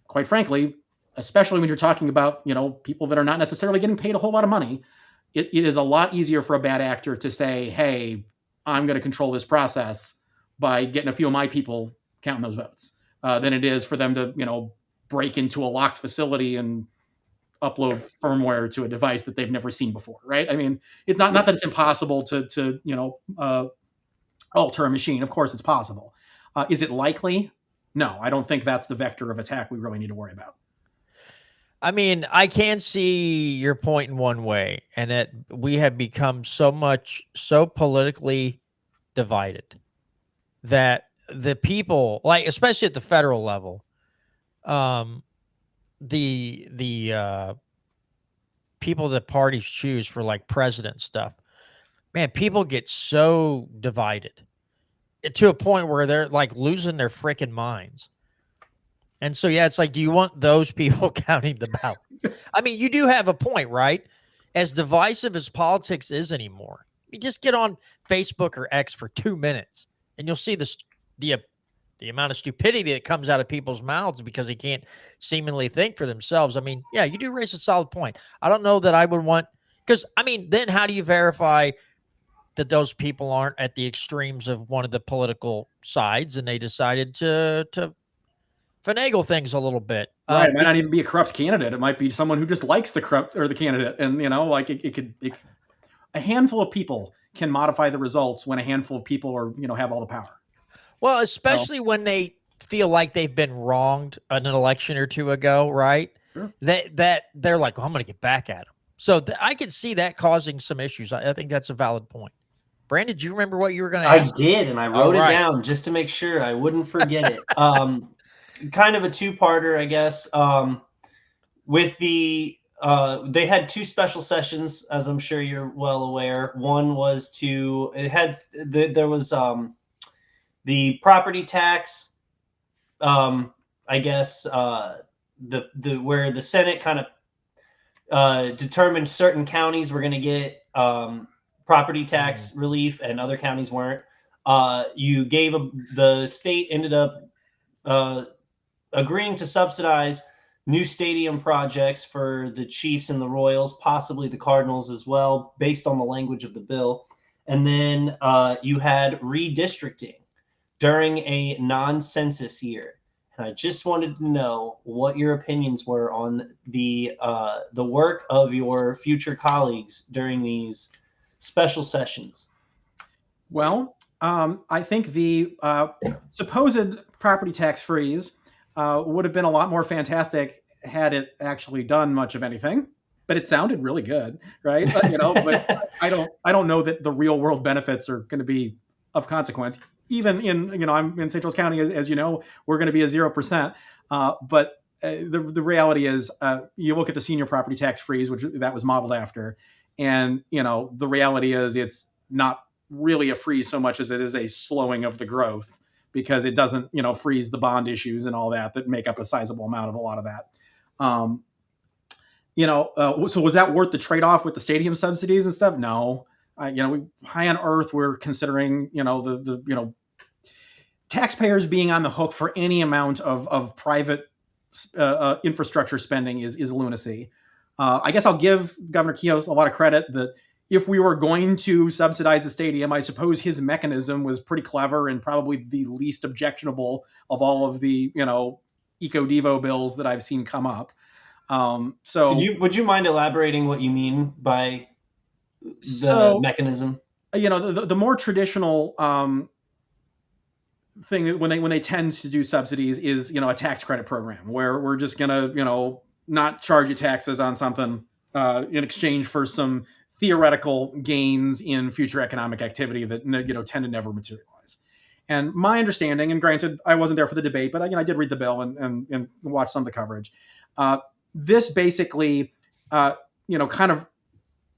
quite frankly, especially when you're talking about people that are not necessarily getting paid a whole lot of money, it is a lot easier for a bad actor to say, hey, I'm going to control this process by getting a few of my people counting those votes, than it is for them to break into a locked facility and upload firmware to a device that they've never seen before, right? I mean, it's not that it's impossible to alter a machine. Of course, it's possible. Is it likely? No, I don't think that's the vector of attack we really need to worry about. I mean, I can see your point in one way, and that we have become so politically divided that the people, like especially at the federal level, the people that parties choose for like president stuff, man, people get so divided to a point where they're like losing their freaking minds. And so, yeah, it's like, do you want those people counting the ballots? I mean, you do have a point, right? As divisive as politics is anymore, you just get on Facebook or X for 2 minutes and you'll see the amount of stupidity that comes out of people's mouths because they can't seemingly think for themselves. I mean, yeah, you do raise a solid point. I don't know that I would want, because I mean, then how do you verify that those people aren't at the extremes of one of the political sides and they decided to finagle things a little bit? Right. It might not even be a corrupt candidate. It might be someone who just likes the corrupt or the candidate. And, it could a handful of people can modify the results when a handful of people are, have all the power. Well, especially when they feel like they've been wronged an election or two ago, right? Sure. That they're like, oh, I'm going to get back at them. So I could see that causing some issues. I think that's a valid point. Brandon, do you remember what you were going to I ask? did, and I wrote it right. down just to make sure I wouldn't forget it. Kind of a two-parter, I guess. With the they had two special sessions, as I'm sure you're well aware. One was there was the property tax. I guess the where the Senate kind of determined certain counties were going to get property tax relief and other counties weren't. The state ended up agreeing to subsidize new stadium projects for the Chiefs and the Royals, possibly the Cardinals as well, based on the language of the bill. And then you had redistricting during a non-census year. And I just wanted to know what your opinions were on the work of your future colleagues during these special sessions. Well, I think the supposed property tax freeze would have been a lot more fantastic had it actually done much of anything. But it sounded really good, right? But I don't know that the real world benefits are going to be of consequence. Even in I'm in St. Charles County, as you know, we're going to be a 0%. But the reality is, you look at the senior property tax freeze, which that was modeled after, and the reality is it's not really a freeze so much as it is a slowing of the growth, because it doesn't freeze the bond issues and all that make up a sizable amount of a lot of that. So was that worth the trade-off with the stadium subsidies and stuff? No. High on earth, we're considering the taxpayers being on the hook for any amount of private infrastructure spending is lunacy. I guess I'll give Governor Keough a lot of credit that if we were going to subsidize the stadium, I suppose his mechanism was pretty clever and probably the least objectionable of all of the eco-devo bills that I've seen come up. Would you mind elaborating what you mean by the mechanism? The more traditional thing that when they tend to do subsidies is a tax credit program where we're just gonna not charge you taxes on something in exchange for some theoretical gains in future economic activity that tend to never materialize. And my understanding, and granted I wasn't there for the debate, but I did read the bill and watch some of the coverage. This basically, kind of,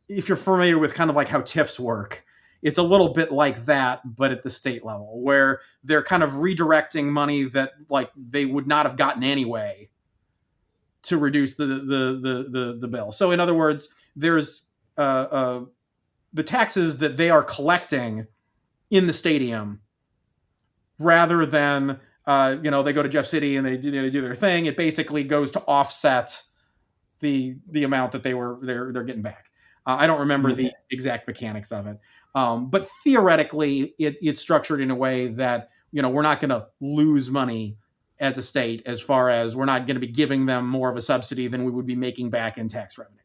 if you're familiar with kind of like how TIFs work, it's a little bit like that, but at the state level, where they're kind of redirecting money that they would not have gotten anyway to reduce the bill. So in other words, there's the taxes that they are collecting in the stadium, rather than they go to Jeff City and they do their thing. It basically goes to offset the amount that they're getting back. I don't remember the exact mechanics of it, but theoretically, it's structured in a way that we're not going to lose money as a state, as far as we're not going to be giving them more of a subsidy than we would be making back in tax revenue.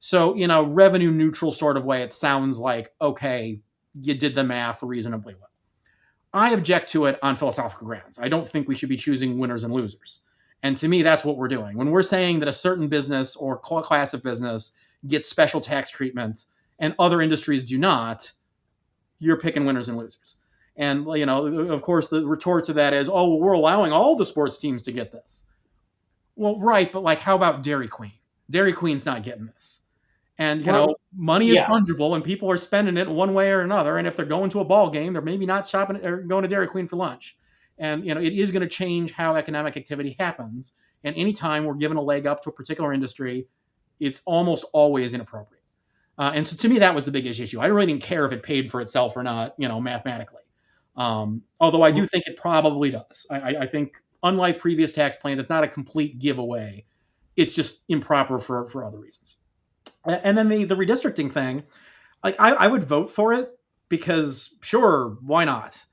So in a revenue neutral sort of way, it sounds like, okay, you did the math reasonably well. I object to it on philosophical grounds. I don't think we should be choosing winners and losers. And to me, that's what we're doing. When we're saying that a certain business or class of business gets special tax treatment and other industries do not, you're picking winners and losers. And, of course, the retort to that is, oh, well, we're allowing all the sports teams to get this. Well, right, but how about Dairy Queen? Dairy Queen's not getting this. And, money is fungible and people are spending it one way or another. And if they're going to a ball game, they're maybe not shopping or going to Dairy Queen for lunch. And, it is going to change how economic activity happens. And anytime we're giving a leg up to a particular industry, it's almost always inappropriate. And so to me, that was the biggest issue. I really didn't care if it paid for itself or not, mathematically. Although I do think it probably does. I think, unlike previous tax plans, it's not a complete giveaway. It's just improper for other reasons. And then the redistricting thing, I would vote for it because, sure, why not?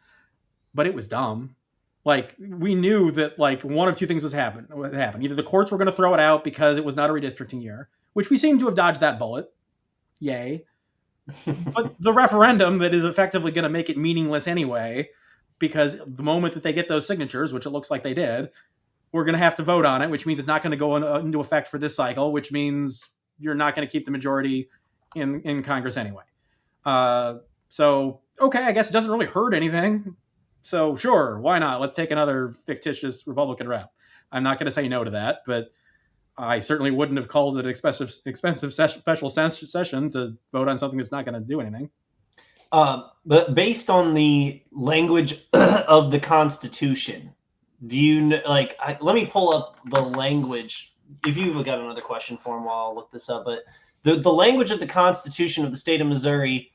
But it was dumb. We knew that one of two things would happen. Either the courts were going to throw it out because it was not a redistricting year, which we seem to have dodged that bullet. Yay. But the referendum that is effectively going to make it meaningless anyway, because the moment that they get those signatures, which it looks like they did, we're going to have to vote on it, which means it's not going to go into effect for this cycle, which means you're not going to keep the majority in Congress anyway. So okay, I guess it doesn't really hurt anything. So sure, why not? Let's take another fictitious Republican rep. I'm not going to say no to that, but I certainly wouldn't have called it an expensive special session to vote on something that's not going to do anything. But based on the language of the Constitution, do you like? Let me pull up the language. If you've got another question for him, while I'll look this up. But the language of the Constitution of the state of Missouri,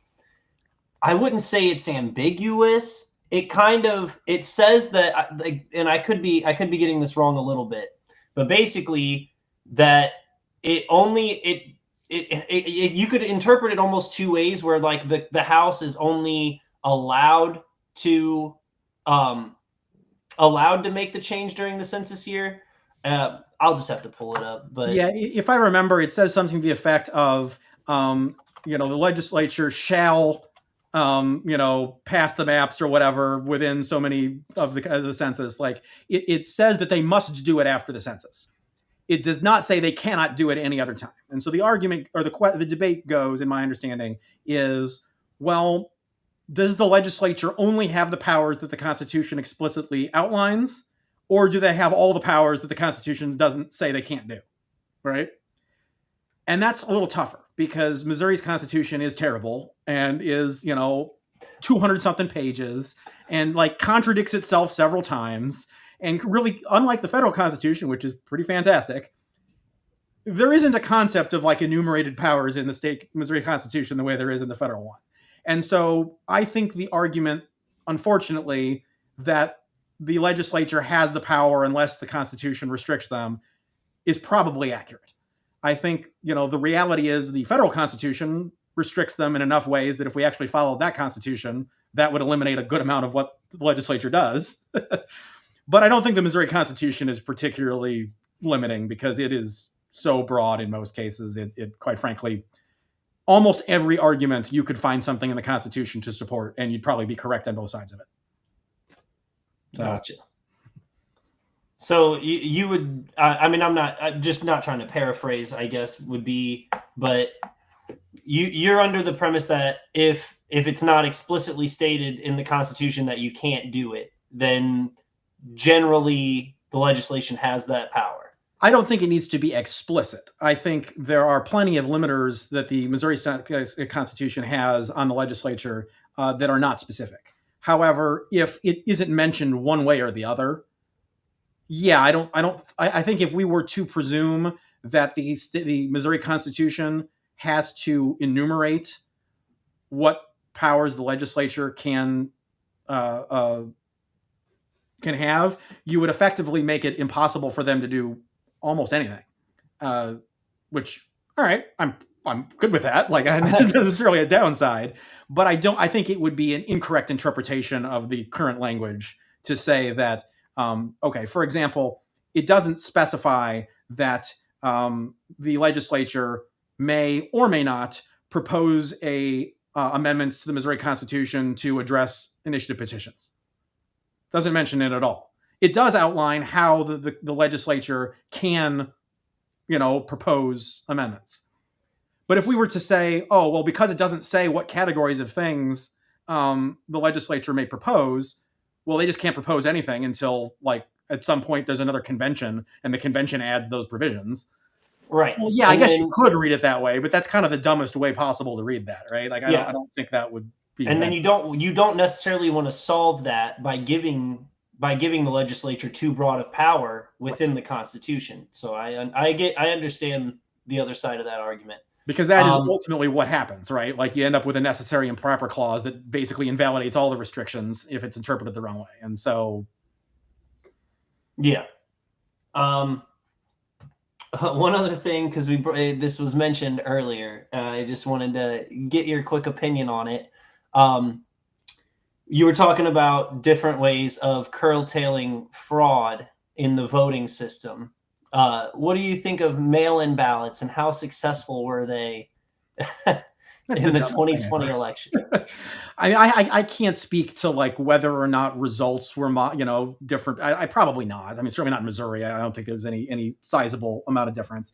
I wouldn't say it's ambiguous. It says that, and I could be getting this wrong a little bit, but basically that it only you could interpret it almost two ways, where like the House is only allowed to make the change during the census year. I'll just have to pull it up, but yeah, if I remember, it says something to the effect of, the legislature shall, pass the maps or whatever within so many of the census. Like it says that they must do it after the census. It does not say they cannot do it any other time. And so the argument or the debate goes, in my understanding, is, well, does the legislature only have the powers that the Constitution explicitly outlines, or do they have all the powers that the Constitution doesn't say they can't do? Right? And that's a little tougher because Missouri's Constitution is terrible and is, 200 something pages and like contradicts itself several times. And really, unlike the federal Constitution, which is pretty fantastic, there isn't a concept of like enumerated powers in the state Missouri Constitution the way there is in the federal one. And so I think the argument, unfortunately, that the legislature has the power unless the Constitution restricts them is probably accurate. I think, the reality is the federal Constitution restricts them in enough ways that if we actually followed that Constitution, that would eliminate a good amount of what the legislature does. But I don't think the Missouri Constitution is particularly limiting because it is so broad in most cases. It quite frankly, almost every argument you could find something in the Constitution to support, and you'd probably be correct on both sides of it. So. Gotcha. So you would, I'm just not trying to paraphrase, I guess would be, but you're under the premise that if it's not explicitly stated in the Constitution that you can't do it, then generally the legislation has that power. I don't think it needs to be explicit. I think there are plenty of limiters that the Missouri Constitution has on the legislature that are not specific. However, if it isn't mentioned one way or the other, I think if we were to presume that the Missouri Constitution has to enumerate what powers the legislature can have, you would effectively make it impossible for them to do almost anything. Which, all right, I'm good with that. Like, not necessarily a downside, but I think it would be an incorrect interpretation of the current language to say that, okay, for example, it doesn't specify that the legislature may or may not propose amendments to the Missouri Constitution to address initiative petitions. Doesn't mention it at all. It does outline how the legislature can, propose amendments. But if we were to say, oh, well, because it doesn't say what categories of things the legislature may propose, well, they just can't propose anything until, like, at some point there's another convention and the convention adds those provisions. Right. Well, yeah, I guess you could read it that way, but that's kind of the dumbest way possible to read that, right? Like, I don't think that would be. And then you don't necessarily want to solve that by giving the legislature too broad of power within the Constitution. So I understand the other side of that argument. Because that is ultimately what happens, right? Like, you end up with a necessary and proper clause that basically invalidates all the restrictions if it's interpreted the wrong way. And so, yeah. One other thing, because this was mentioned earlier, I just wanted to get your quick opinion on it. You were talking about different ways of curtailing fraud in the voting system. What do you think of mail-in ballots and how successful were they in the 2020 election? I can't speak to like whether or not results were different. I probably not. I mean, certainly not in Missouri. I don't think there was any sizable amount of difference.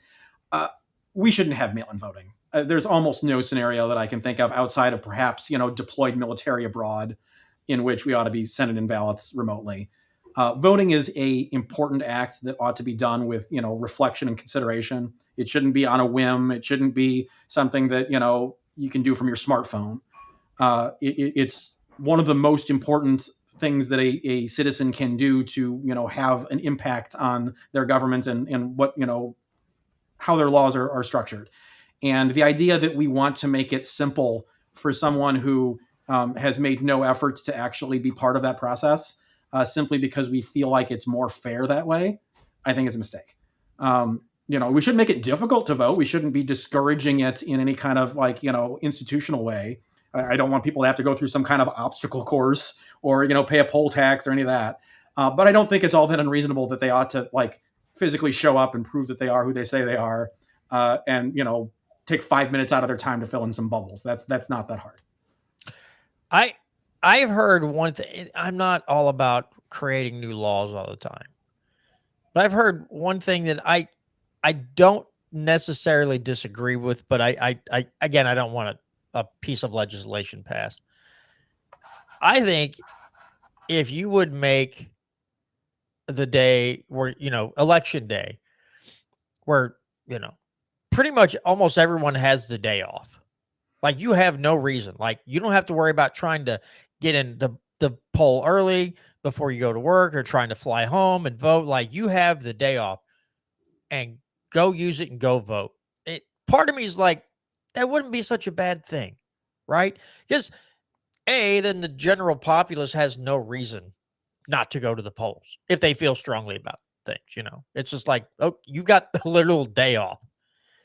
We shouldn't have mail-in voting. there's almost no scenario that I can think of outside of perhaps, deployed military abroad in which we ought to be sending in ballots remotely. Voting is a important act that ought to be done with, reflection and consideration. It shouldn't be on a whim. It shouldn't be something that, you can do from your smartphone. It's one of the most important things that a citizen can do to, have an impact on their government and what, how their laws are structured. And the idea that we want to make it simple for someone who has made no efforts to actually be part of that process, simply because we feel like it's more fair that way, I think is a mistake. We shouldn't make it difficult to vote. We shouldn't be discouraging it in any kind of institutional way. I don't want people to have to go through some kind of obstacle course or, pay a poll tax or any of that. But I don't think it's all that unreasonable that they ought to physically show up and prove that they are who they say they are, and take 5 minutes out of their time to fill in some bubbles. That's not that hard. I've heard one thing. I'm not all about creating new laws all the time, but I've heard one thing that I don't necessarily disagree with, but I again, I don't want a piece of legislation passed. I think if you would make the day where, election day, where, pretty much almost everyone has the day off. Like, you have no reason. Like, you don't have to worry about trying to get in the poll early before you go to work or trying to fly home and vote. Like, you have the day off and go use it and go vote. Part of me is like, that wouldn't be such a bad thing, right? Because then the general populace has no reason not to go to the polls if they feel strongly about things. It's just like, oh, you got the literal day off.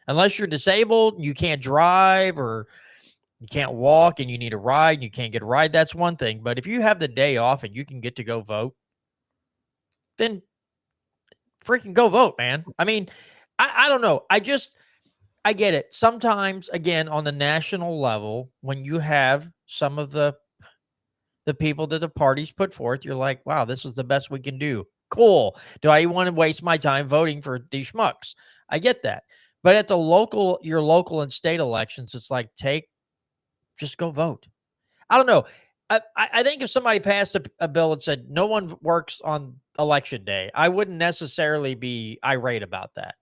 Unless you're disabled, you can't drive, or you can't walk and you need a ride and you can't get a ride, that's one thing. But if you have the day off and you can get to go vote, then freaking go vote, man. I mean, I don't know. I get it. Sometimes, again, on the national level, when you have some of the people that the parties put forth, you're like, wow, this is the best we can do. Cool. Do I want to waste my time voting for these schmucks? I get that. But at your local and state elections, it's like, just go vote. I don't know. I think if somebody passed a bill that said no one works on election day, I wouldn't necessarily be irate about that.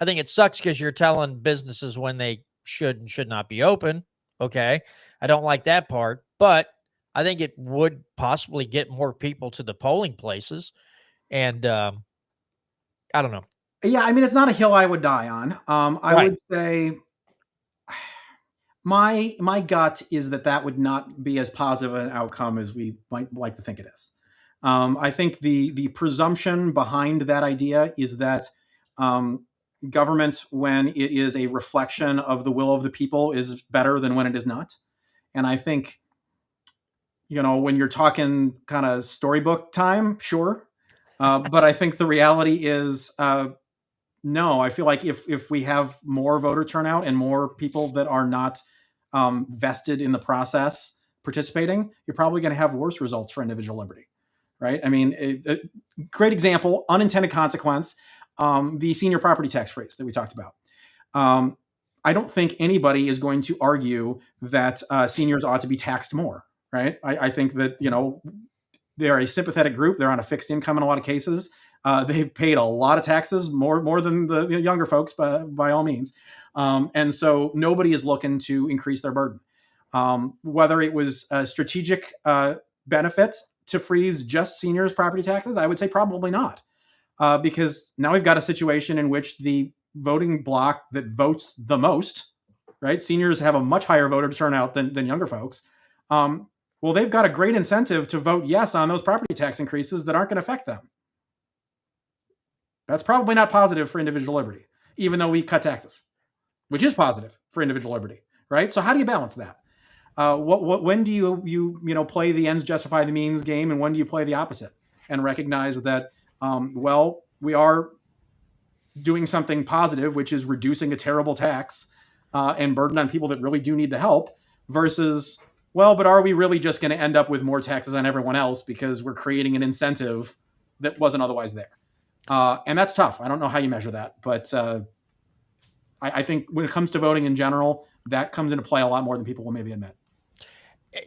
I think it sucks because you're telling businesses when they should and should not be open. Okay. I don't like that part, but I think it would possibly get more people to the polling places. And I don't know. Yeah, I mean, it's not a hill I would die on. I Right. would say my gut is that would not be as positive an outcome as we might like to think it is. I think the presumption behind that idea is that government, when it is a reflection of the will of the people, is better than when it is not. And I think, when you're talking kind of storybook time, sure. But I think the reality is, no, I feel like if we have more voter turnout and more people that are not vested in the process participating, you're probably going to have worse results for individual liberty, right? I mean, a great example, unintended consequence, the senior property tax freeze that we talked about. I don't think anybody is going to argue that seniors ought to be taxed more, right? I think that, they're a sympathetic group. They're on a fixed income in a lot of cases. They've paid a lot of taxes, more than the younger folks, by all means. And so nobody is looking to increase their burden. Whether it was a strategic benefit to freeze just seniors' property taxes, I would say probably not. Because now we've got a situation in which the voting bloc that votes the most, right? Seniors have a much higher voter turnout than younger folks. Well, they've got a great incentive to vote yes on those property tax increases that aren't going to affect them. That's probably not positive for individual liberty, even though we cut taxes, which is positive for individual liberty, right? So how do you balance that? When do you play the ends justify the means game, and when do you play the opposite and recognize that, we are doing something positive, which is reducing a terrible tax and burden on people that really do need the help, versus, but are we really just going to end up with more taxes on everyone else because we're creating an incentive that wasn't otherwise there? And that's tough. I don't know how you measure that, but I think when it comes to voting in general, that comes into play a lot more than people will maybe admit.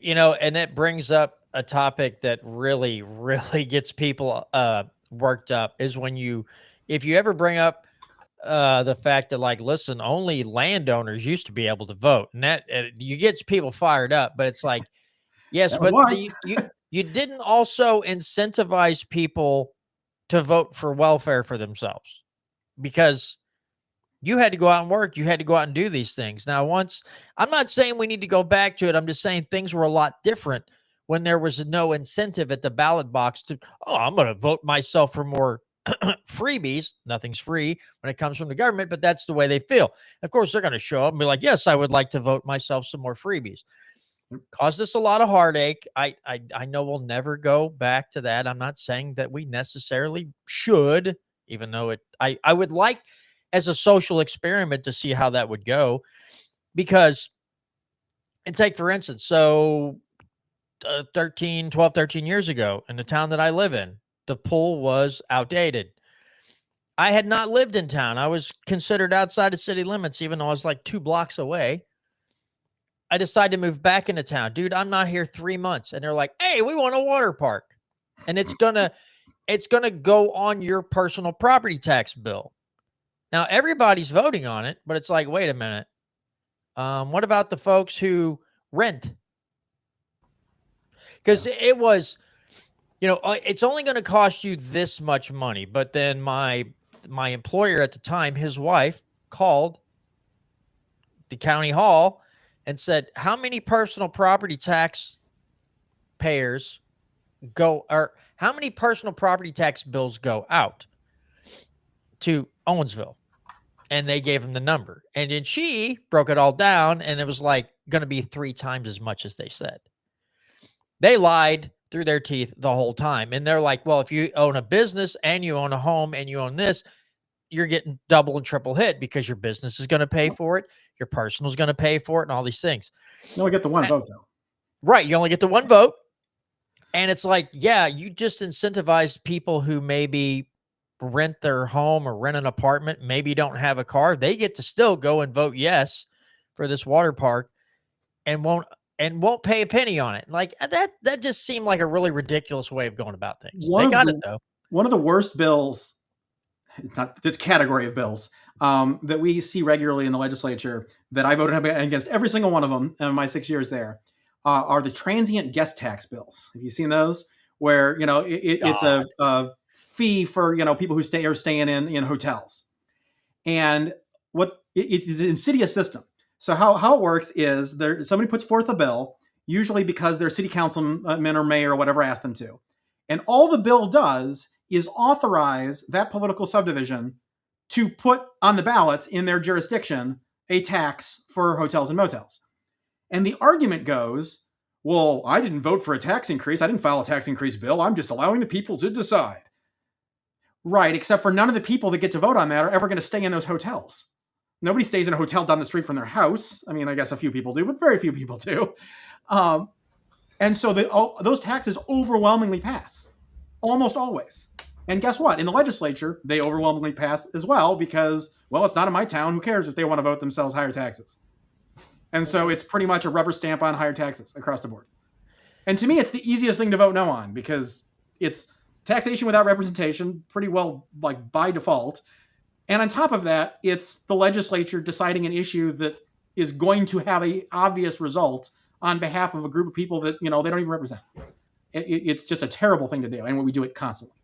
And it brings up a topic that really, really gets people worked up is if you ever bring up the fact that, like, listen, only landowners used to be able to vote, and that you get people fired up. But it's like, yes, That was but why. you didn't also incentivize people to vote for welfare for themselves, because you had to go out and work. You had to go out and do these things. Now, I'm not saying we need to go back to it. I'm just saying things were a lot different when there was no incentive at the ballot box I'm going to vote myself for more freebies. Nothing's free when it comes from the government, but that's the way they feel. Of course, they're going to show up and be like, yes, I would like to vote myself some more freebies. Caused us a lot of heartache. I know we'll never go back to that. I'm not saying that we necessarily should, even though I would like, as a social experiment, to see how that would go. Because, and take for instance, so 13 years ago in the town that I live in, the pool was outdated. I had not lived in town. I was considered outside of city limits, even though I was like 2 blocks away. I decided to move back into town. Dude, I'm not here 3 months. And they're like, hey, we want a water park. And it's gonna go on your personal property tax bill. Now, everybody's voting on it, but it's like, wait a minute. What about the folks who rent? Because it was, it's only going to cost you this much money. But then my employer at the time, his wife, called the county hall and said, how many personal property tax payers or how many personal property tax bills go out to Owensville? And they gave him the number. And then she broke it all down, and it was like going to be 3 times as much as they said. They lied through their teeth the whole time. And they're like, well, if you own a business and you own a home and you own this, you're getting double and triple hit, because your business is going to pay for it. Your personal is going to pay for it, and all these things. You only get the one vote, though. Right. You only get the one vote. And it's like, yeah, you just incentivized people who maybe rent their home or rent an apartment, maybe don't have a car. They get to still go and vote yes for this water park and won't pay a penny on it. Like, that just seemed like a really ridiculous way of going about things. They got it, though. One of the worst bills, not this category of bills, that we see regularly in the legislature, that I voted against every single one of them in my 6 years there, are the transient guest tax bills. Have you seen those? Where, it's a fee for, people who are staying in hotels. And it's an insidious system. So how it works is somebody puts forth a bill, usually because their city councilman or mayor or whatever asked them to. And all the bill does is authorize that political subdivision to put on the ballot in their jurisdiction a tax for hotels and motels. And the argument goes, well, I didn't vote for a tax increase. I didn't file a tax increase bill. I'm just allowing the people to decide. Right, except for none of the people that get to vote on that are ever going to stay in those hotels. Nobody stays in a hotel down the street from their house. I mean, I guess a few people do, but very few people do. And so those taxes overwhelmingly pass, almost always. And guess what? In the legislature, they overwhelmingly pass as well because, well, it's not in my town. Who cares if they want to vote themselves higher taxes? And so it's pretty much a rubber stamp on higher taxes across the board. And to me, it's the easiest thing to vote no on, because it's taxation without representation, pretty well like by default. And on top of that, it's the legislature deciding an issue that is going to have an obvious result on behalf of a group of people that, they don't even represent. It's just a terrible thing to do. And we do it constantly.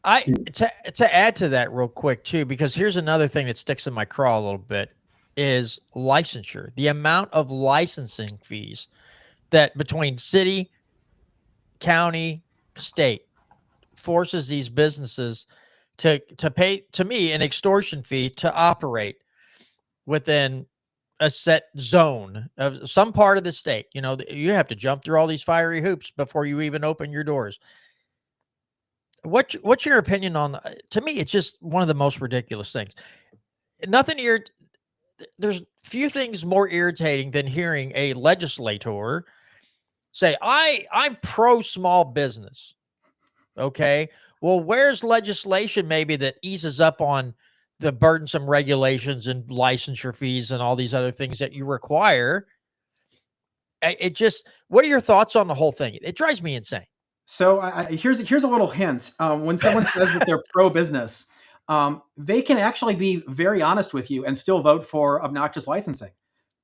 To add to that real quick too, because here's another thing that sticks in my craw a little bit, is licensure. The amount of licensing fees that between city, county, state forces these businesses to pay, to me, an extortion fee to operate within a set zone of some part of the state. You have to jump through all these fiery hoops before you even open your doors. What's your opinion on? To me, it's just one of the most ridiculous things. There's few things more irritating than hearing a legislator say, I'm pro small business. Okay. Well, where's legislation maybe that eases up on the burdensome regulations and licensure fees and all these other things that you require. It just, what are your thoughts on the whole thing? It drives me insane. So here's a little hint. When someone says that they're pro-business, they can actually be very honest with you and still vote for obnoxious licensing.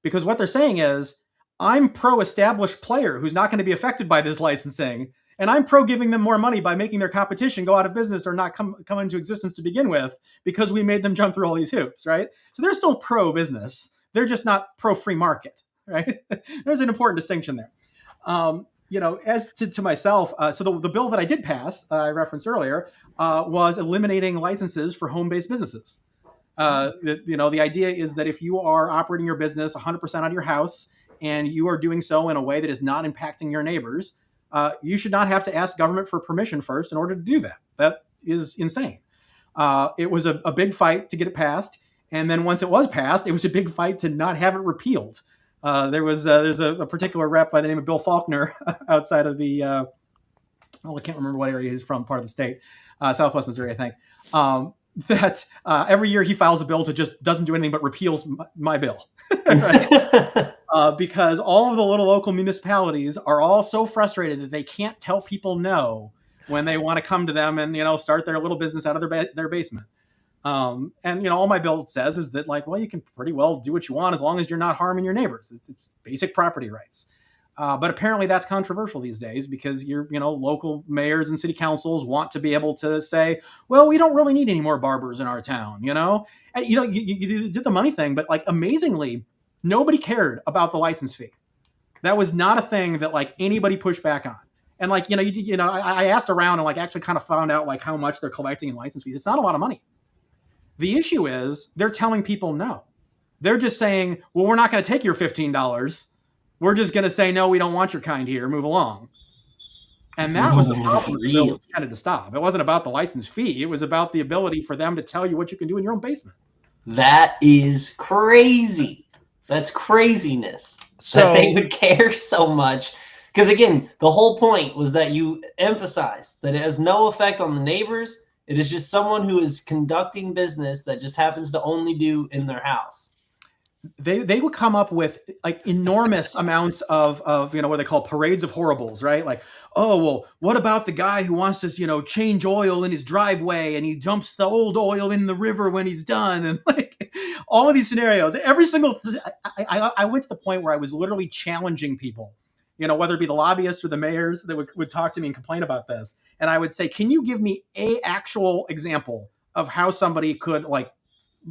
Because what they're saying is, I'm pro-established player who's not going to be affected by this licensing, and I'm pro giving them more money by making their competition go out of business or not come into existence to begin with, because we made them jump through all these hoops, right? So they're still pro-business. They're just not pro-free market, right? There's an important distinction there. As to myself, so the bill that I did pass, I referenced earlier, was eliminating licenses for home-based businesses. The idea is that if you are operating your business 100% out of your house and you are doing so in a way that is not impacting your neighbors, you should not have to ask government for permission first in order to do that. That is insane. It was a big fight to get it passed. And then once it was passed, it was a big fight to not have it repealed. There's a particular rep by the name of Bill Faulkner outside of the, I can't remember what area he's from, part of the state, Southwest Missouri, I think, that every year he files a bill to just doesn't do anything but repeals my bill. Because all of the little local municipalities are all so frustrated that they can't tell people no when they want to come to them and, start their little business out of their basement. All my bill says is that, you can pretty well do what you want as long as you're not harming your neighbors. It's basic property rights. But apparently that's controversial these days because local mayors and city councils want to be able to say, well, we don't really need any more barbers in our town. And, you did the money thing, but amazingly, nobody cared about the license fee. That was not a thing that anybody pushed back on. And I asked around and actually kind of found out how much they're collecting in license fees. It's not a lot of money. The issue is they're telling people no. They're just saying, well, we're not going to take your $15. We're just going to say, no, we don't want your kind here. Move along. And that was the problem the bill was intended to stop. It wasn't about the license fee. It was about the ability for them to tell you what you can do in your own basement. That is crazy. That's craziness. So that they would care so much. Because again, the whole point was that you emphasized that it has no effect on the neighbors. It is just someone who is conducting business that just happens to only do in their house. They would come up with enormous amounts of what they call parades of horribles, right? Oh, well, what about the guy who wants to, change oil in his driveway and he dumps the old oil in the river when he's done? And all of these scenarios, I went to the point where I was literally challenging people, whether it be the lobbyists or the mayors that would talk to me and complain about this. And I would say, can you give me a actual example of how somebody could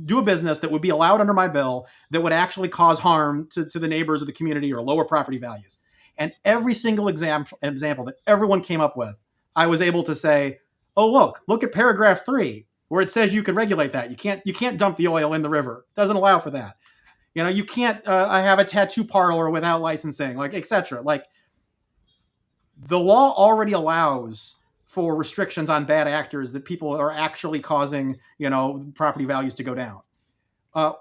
do a business that would be allowed under my bill that would actually cause harm to the neighbors of the community or lower property values? And every single example that everyone came up with, I was able to say, oh, look at paragraph 3 where it says you can regulate that. You can't dump the oil in the river. It doesn't allow for that. You can't have a tattoo parlor without licensing, etc. The law already allows for restrictions on bad actors that people are actually causing, property values to go down.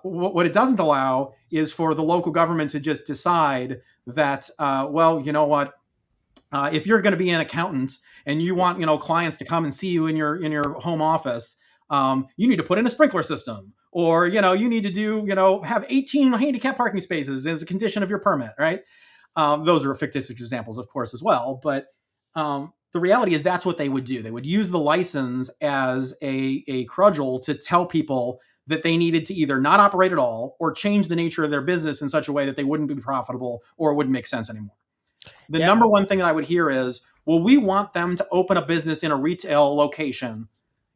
What it doesn't allow is for the local government to just decide that, if you're going to be an accountant and you want, clients to come and see you in your home office, you need to put in a sprinkler system, or, you need to do, have 18 handicap parking spaces as a condition of your permit, right? Those are fictitious examples, of course, as well. But the reality is that's what they would do. They would use the license as a cudgel to tell people that they needed to either not operate at all or change the nature of their business in such a way that they wouldn't be profitable or it wouldn't make sense anymore. The number one thing that I would hear is, well, we want them to open a business in a retail location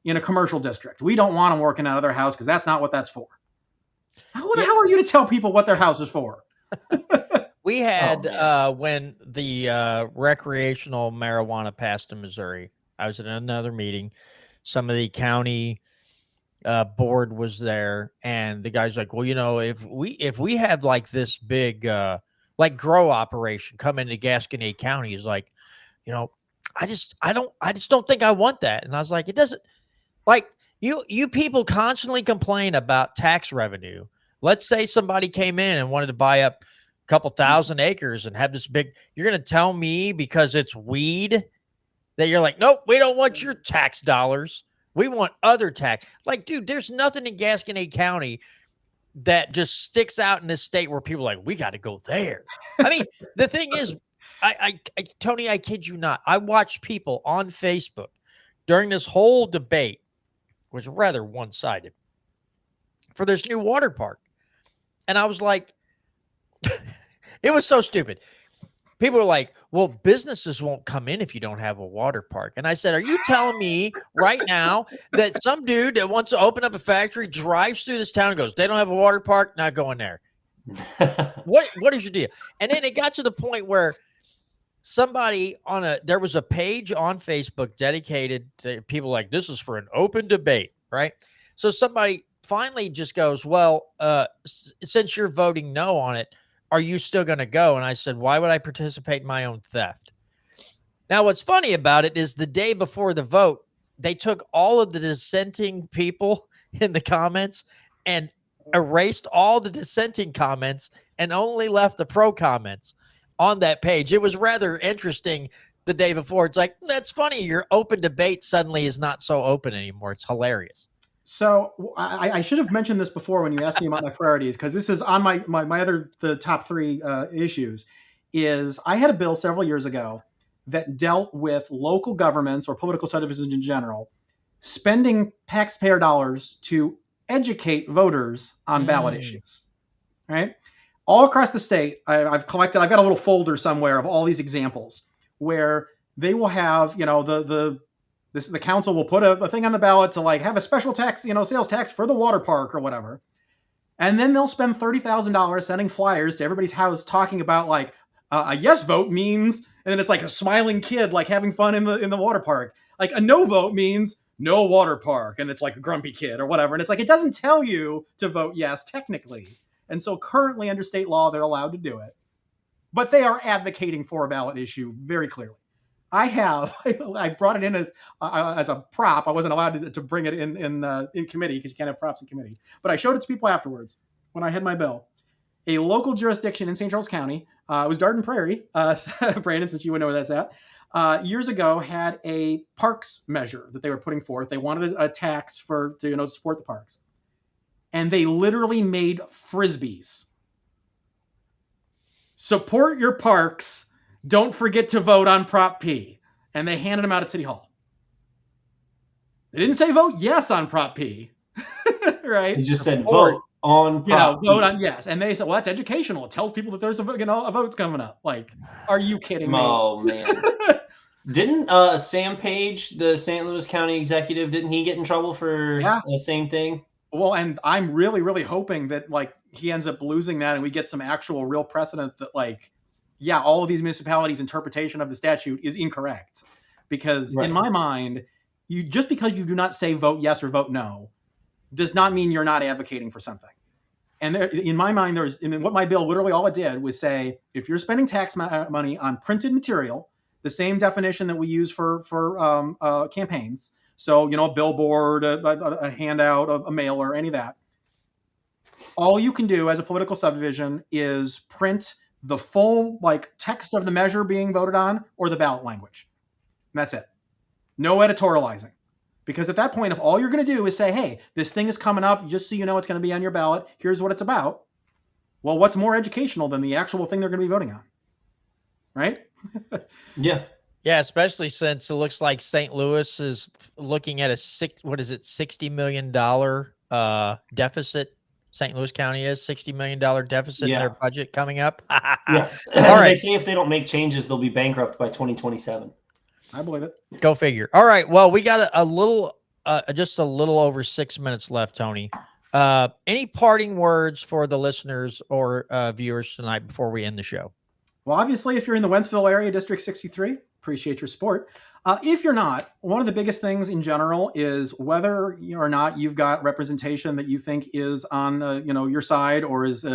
in a commercial district. We don't want them working out of their house because that's not what that's for. How the hell are you to tell people what their house is for? We had when the recreational marijuana passed in Missouri, I was at another meeting. Some of the county board was there, and the guy's like, well, if we had this big grow operation come into Gasconade County, is I just don't think I want that. And I was like, it doesn't, you people constantly complain about tax revenue. Let's say somebody came in and wanted to buy up couple thousand acres and have this big, you're going to tell me because it's weed that you're like, nope, we don't want your tax dollars. We want other tax. Like, dude, there's nothing in Gasconade County that just sticks out in this state where people are like, we got to go there. I mean, the thing is, Tony, I kid you not. I watched people on Facebook during this whole debate, was rather one-sided, for this new water park. And I was like, it was so stupid. People were like, well, businesses won't come in if you don't have a water park. And I said, are you telling me right now that some dude that wants to open up a factory drives through this town and goes, they don't have a water park, not going there? What is your deal? And then it got to the point where there was a page on Facebook dedicated to people like, this is for an open debate, right? So somebody finally just goes, well, since you're voting no on it, are you still going to go? And I said, why would I participate in my own theft? Now, what's funny about it is the day before the vote, they took all of the dissenting people in the comments and erased all the dissenting comments and only left the pro comments on that page. It was rather interesting the day before. It's like, that's funny. Your open debate suddenly is not so open anymore. It's hilarious. So I should have mentioned this before when you asked me about my priorities, because this is on the top three issues. Is I had a bill several years ago that dealt with local governments or political subdivisions in general spending taxpayer dollars to educate voters on ballot issues. Right, all across the state, I've got a little folder somewhere of all these examples where they will have, the council will put a thing on the ballot to like have a special tax, sales tax for the water park or whatever. And then they'll spend $30,000 sending flyers to everybody's house talking about like a yes vote means, and then it's like a smiling kid like having fun in the water park. Like a no vote means no water park, and it's like a grumpy kid or whatever. And it's like, it doesn't tell you to vote yes technically. And so currently under state law, they're allowed to do it. But they are advocating for a ballot issue very clearly. I brought it in as a prop. I wasn't allowed to bring it in committee because you can't have props in committee. But I showed it to people afterwards when I had my bill. A local jurisdiction in St. Charles County, it was Darden Prairie, Brandon, since you would know where that's at, years ago had a parks measure that they were putting forth. They wanted a tax to support the parks. And they literally made Frisbees. Support your parks. Don't forget to vote on Prop P. And they handed them out at City Hall. They didn't say vote yes on Prop P. Right? You just said vote on Prop P. Vote on yes. And they said, well, that's educational. It tells people that there's a vote's coming up. Like, are you kidding me? Oh, man. Didn't Sam Page, the St. Louis County executive, didn't he get in trouble for the same thing? Well, and I'm really, really hoping that like he ends up losing that and we get some actual real precedent that like, yeah, all of these municipalities' interpretation of the statute is incorrect. Because in my mind, just because you do not say vote yes or vote no does not mean you're not advocating for something. And in my mind, what my bill literally all it did was say, if you're spending tax money on printed material, the same definition that we use for campaigns, so, a billboard, a handout, a mailer, any of that, all you can do as a political subdivision is print the full text of the measure being voted on or the ballot language. And that's it. No editorializing. Because at that point, if all you're going to do is say, hey, this thing is coming up, just so you know it's going to be on your ballot, here's what it's about. Well, what's more educational than the actual thing they're going to be voting on? Right? Yeah. Yeah, especially since it looks like St. Louis is looking at a $60 million deficit. St. Louis County is $60 million deficit in their budget coming up. Yeah. All right. They say if they don't make changes, they'll be bankrupt by 2027. I believe it. Go figure. All right. Well, we got just a little over 6 minutes left, Tony. Any parting words for the listeners or viewers tonight before we end the show? Well, obviously, if you're in the Wentzville area, District 63, appreciate your support. If you're not, one of the biggest things in general is whether or not you've got representation that you think is on your side or is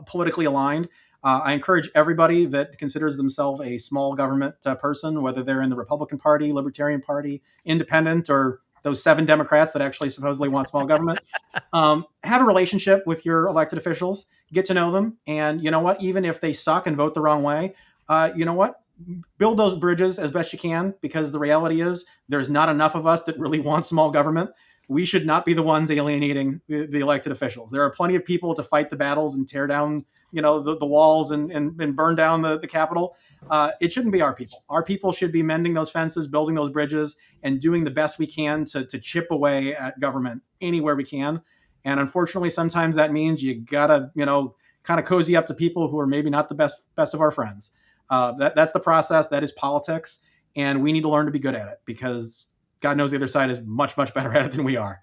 politically aligned. I encourage everybody that considers themselves a small government person, whether they're in the Republican Party, Libertarian Party, Independent, or those 7 Democrats that actually supposedly want small government, have a relationship with your elected officials, get to know them. And you know what? Even if they suck and vote the wrong way, you know what? build those bridges as best you can, because the reality is there's not enough of us that really want small government. We should not be the ones alienating the elected officials. There are plenty of people to fight the battles and tear down, the walls and burn down the Capitol. It shouldn't be our people. Our people should be mending those fences, building those bridges, and doing the best we can to chip away at government anywhere we can. And unfortunately, sometimes that means you gotta, kind of cozy up to people who are maybe not the best of our friends. That's the process. That is politics, and we need to learn to be good at it, because God knows the other side is much, much better at it than we are.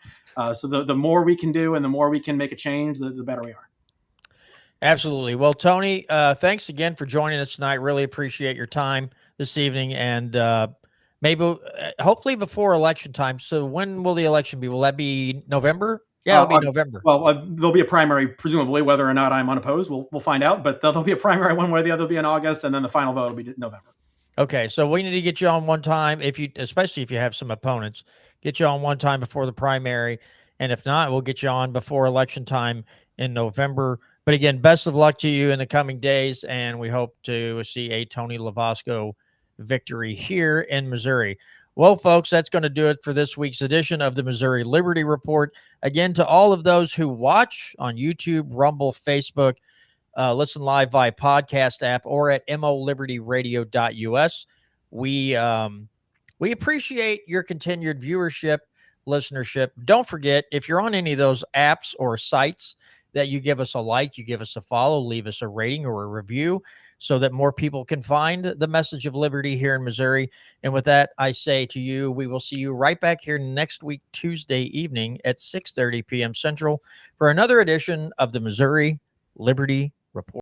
So the more we can do and the more we can make a change, the better we are. Absolutely. Well, Tony, thanks again for joining us tonight. Really appreciate your time this evening, and hopefully before election time. So when will the election be? Will that be November? Yeah, it'll be November. Well, there'll be a primary, presumably, whether or not I'm unopposed. We'll find out, but there'll be a primary one way or the other will be in August, and then the final vote will be November. Okay, so we need to get you on one time, especially if you have some opponents, get you on one time before the primary, and if not, we'll get you on before election time in November. But again, best of luck to you in the coming days, and we hope to see a Tony Lovasco victory here in Missouri. Well, folks, that's going to do it for this week's edition of the Missouri Liberty Report. Again, to all of those who watch on YouTube, Rumble, Facebook, listen live via podcast app or at molibertyradio.us. We appreciate your continued viewership, listenership. Don't forget, if you're on any of those apps or sites, that you give us a like, you give us a follow, leave us a rating or a review so that more people can find the message of liberty here in Missouri. And with that, I say to you, we will see you right back here next week, Tuesday evening at 6:30 p.m. Central for another edition of the Missouri Liberty Report.